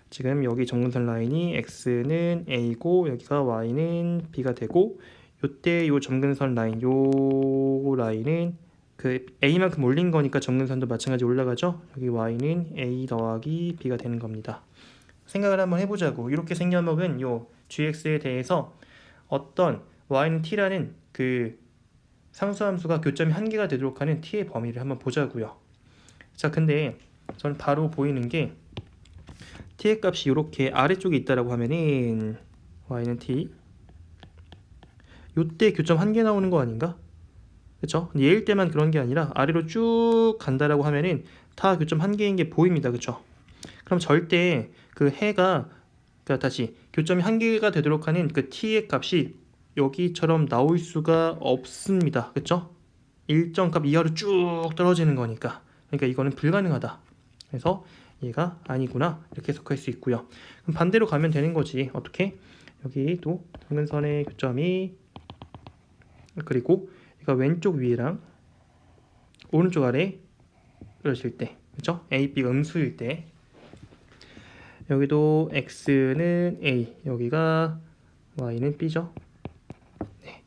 지금 여기 점근선 라인이 x는 a고 여기가 y는 b가 되고, 요때 요 점근선 라인 요 라인은 그 a만큼 올린 거니까 점근선도 마찬가지 올라가죠. 여기 y는 a 더하기 b가 되는 겁니다. 생각을 한번 해보자고. 이렇게 생겨먹은 요 gx에 대해서 어떤 y는 t라는 그 상수함수가 교점이 한 개가 되도록 하는 t의 범위를 한번 보자고요. 자, 근데 전 바로 보이는 게 t의 값이 이렇게 아래쪽에 있다라고 하면은 y는 t, 요때 교점 한 개 나오는 거 아닌가? 그쵸? 얘일 때만 그런 게 아니라 아래로 쭉 간다라고 하면은 다 교점 한 개인 게 보입니다. 그쵸? 그럼 절대 그 해가, 그러니까 다시 교점이 한 개가 되도록 하는 그 t의 값이 여기처럼 나올 수가 없습니다. 그쵸? 일정 값 이하로 쭉 떨어지는 거니까. 그러니까 이거는 불가능하다. 그래서 얘가 아니구나 이렇게 해석할 수 있고요. 그럼 반대로 가면 되는 거지. 어떻게? 여기 또 점근선의 교점이, 그리고 얘가 왼쪽 위랑 오른쪽 아래 그러실 때, 그쵸? A, B가 음수일 때 여기도 X는 A, 여기가 Y는 B죠. 네.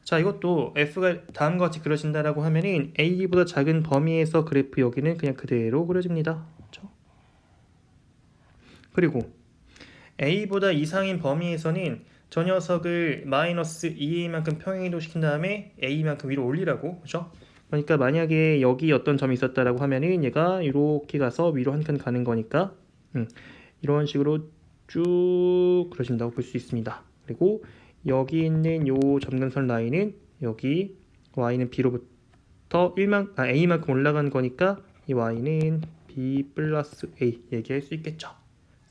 자, 이것도 F가 다음과 같이 그려진다라고 하면은 A보다 작은 범위에서 그래프 여기는 그냥 그대로 그려집니다. 그쵸? 그리고 A보다 이상인 범위에서는 저 녀석을 마이너스 2a만큼 평행이동 시킨 다음에 a만큼 위로 올리라고, 그죠? 그러니까 만약에 여기 어떤 점이 있었다라고 하면은 얘가 이렇게 가서 위로 한 칸 가는 거니까 이런 식으로 쭉 그려진다고 볼 수 있습니다. 그리고 여기 있는 요 점근선 라인은 여기 y는 b로부터 a만큼 올라간 거니까 이 y는 b 플러스 a 얘기할 수 있겠죠.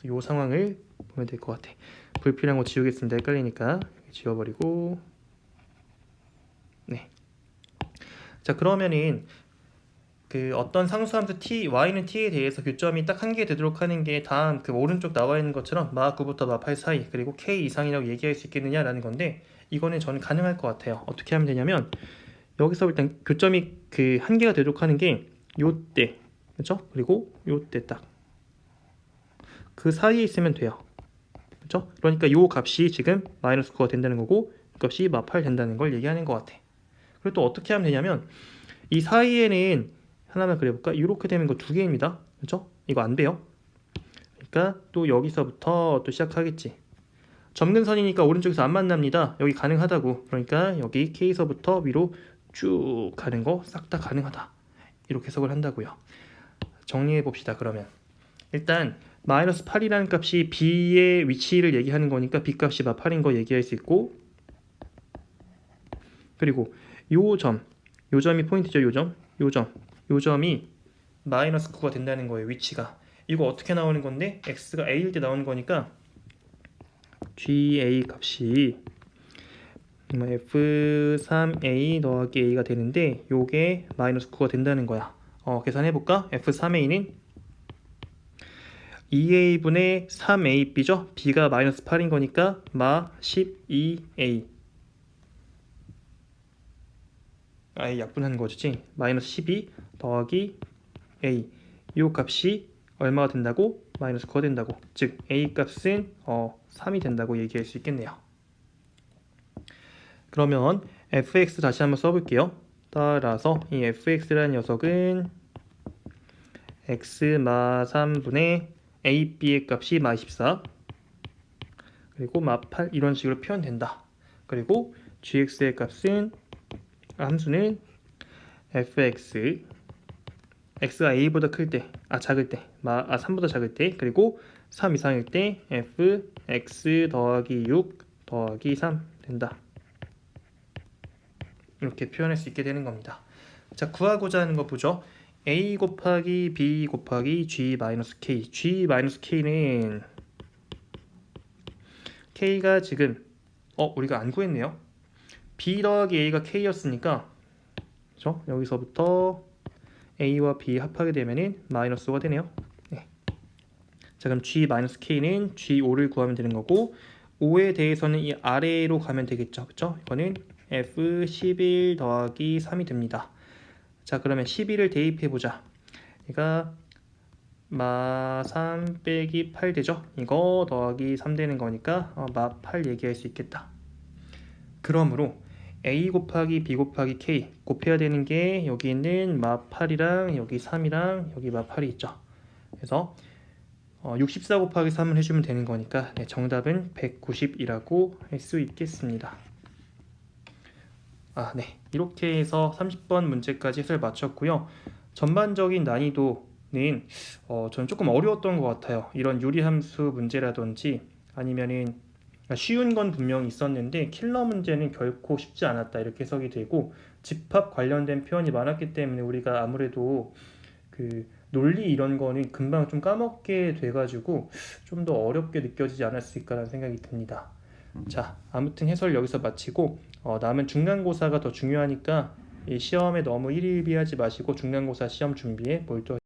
이 상황을 보면 될 것 같아. 불필요한 거 지우겠습니다. 헷갈리니까 지워버리고. 네. 자, 그러면은 그 어떤 상수함수 t, y는 t에 대해서 교점이 딱 한 개 되도록 하는 게 다음 그 오른쪽 나와 있는 것처럼 마 9부터 마 8 사이 그리고 k 이상이라고 얘기할 수 있겠느냐라는 건데, 이거는 저는 가능할 것 같아요. 어떻게 하면 되냐면 여기서 일단 교점이 그 한 개가 되도록 하는 게 요때, 그렇죠? 그리고 요때 딱 그 사이에 있으면 돼요. 그렇죠? 그러니까 요 값이 지금 마이너스 9가 된다는 거고 이 값이 마 8 된다는 걸 얘기하는 것 같아. 그리고 또 어떻게 하면 되냐면 이 사이에는 하나만 그려볼까? 이렇게 되는 거 두 개입니다. 그렇죠? 이거 안 돼요. 그러니까 또 여기서부터 또 시작하겠지. 점근선이니까 오른쪽에서 안 만납니다. 여기 가능하다고. 그러니까 여기 K서부터 위로 쭉 가는 거 싹 다 가능하다. 이렇게 해석을 한다고요. 정리해 봅시다. 그러면 일단 마이너스 8이라는 값이 B의 위치를 얘기하는 거니까 B 값이 마 8인 거 얘기할 수 있고, 그리고 요 점이 포인트죠. 요 점이 마이너스 9가 된다는 거예요. 위치가. 이거 어떻게 나오는 건데 x가 a일 때 나오는 거니까 ga 값이 f3a 더하기 a가 되는데 요게 마이너스 9가 된다는 거야. 계산해볼까? f3a는 2a분의 3ab죠? b가 마이너스 8인 거니까 마 12a 아예 약분하는 거지. 마이너스 12 더하기 a 요 값이 얼마가 된다고? 마이너스 9가 된다고. 즉 a 값은 3이 된다고 얘기할 수 있겠네요. 그러면 fx 다시 한번 써볼게요. 따라서 이 fx라는 녀석은 x 마 3분의 ab의 값이 마 24 그리고 마 8 이런 식으로 표현된다. 그리고 gx의 값은 함수는 fx x가 a보다 클 때, 작을 때, 3보다 작을 때, 그리고 3 이상일 때 fx 더하기 6 더하기 3 된다. 이렇게 표현할 수 있게 되는 겁니다. 자, 구하고자 하는 거 보죠. a 곱하기 b 곱하기 g-k. g-k는 k가 지금 우리가 안 구했네요. b 더하기 a가 k였으니까, 그렇죠? 여기서부터 a와 b 합하게 되면은 마이너스 5가 되네요. 네. 자, 그럼 g-k는 g5를 구하면 되는 거고, 5에 대해서는 이 아래로 가면 되겠죠. 그렇죠? 이거는 f11 더하기 3이 됩니다. 자, 그러면 11을 대입해 보자. 얘가 마 3 빼기 8 되죠? 이거 더하기 3 되는 거니까 마 8 얘기할 수 있겠다. 그러므로 a 곱하기 b 곱하기 k 곱해야 되는 게 여기 있는 마 8이랑 여기 3이랑 여기 마 8이 있죠. 그래서 64 곱하기 3을 해주면 되는 거니까 정답은 190이라고 할 수 있겠습니다. 네. 이렇게 해서 30번 문제까지 해설 마쳤고요. 전반적인 난이도는 저는 조금 어려웠던 것 같아요. 이런 유리함수 문제라든지 아니면은 쉬운 건 분명히 있었는데 킬러 문제는 결코 쉽지 않았다 이렇게 해석이 되고, 집합 관련된 표현이 많았기 때문에 우리가 아무래도 그 논리 이런 거는 금방 좀 까먹게 돼가지고 좀 더 어렵게 느껴지지 않았을까라는 생각이 듭니다. 자, 아무튼 해설 여기서 마치고 남은 중간고사가 더 중요하니까 이 시험에 너무 일희일비하지 마시고 중간고사 시험 준비에 몰두하시기 바랍니다.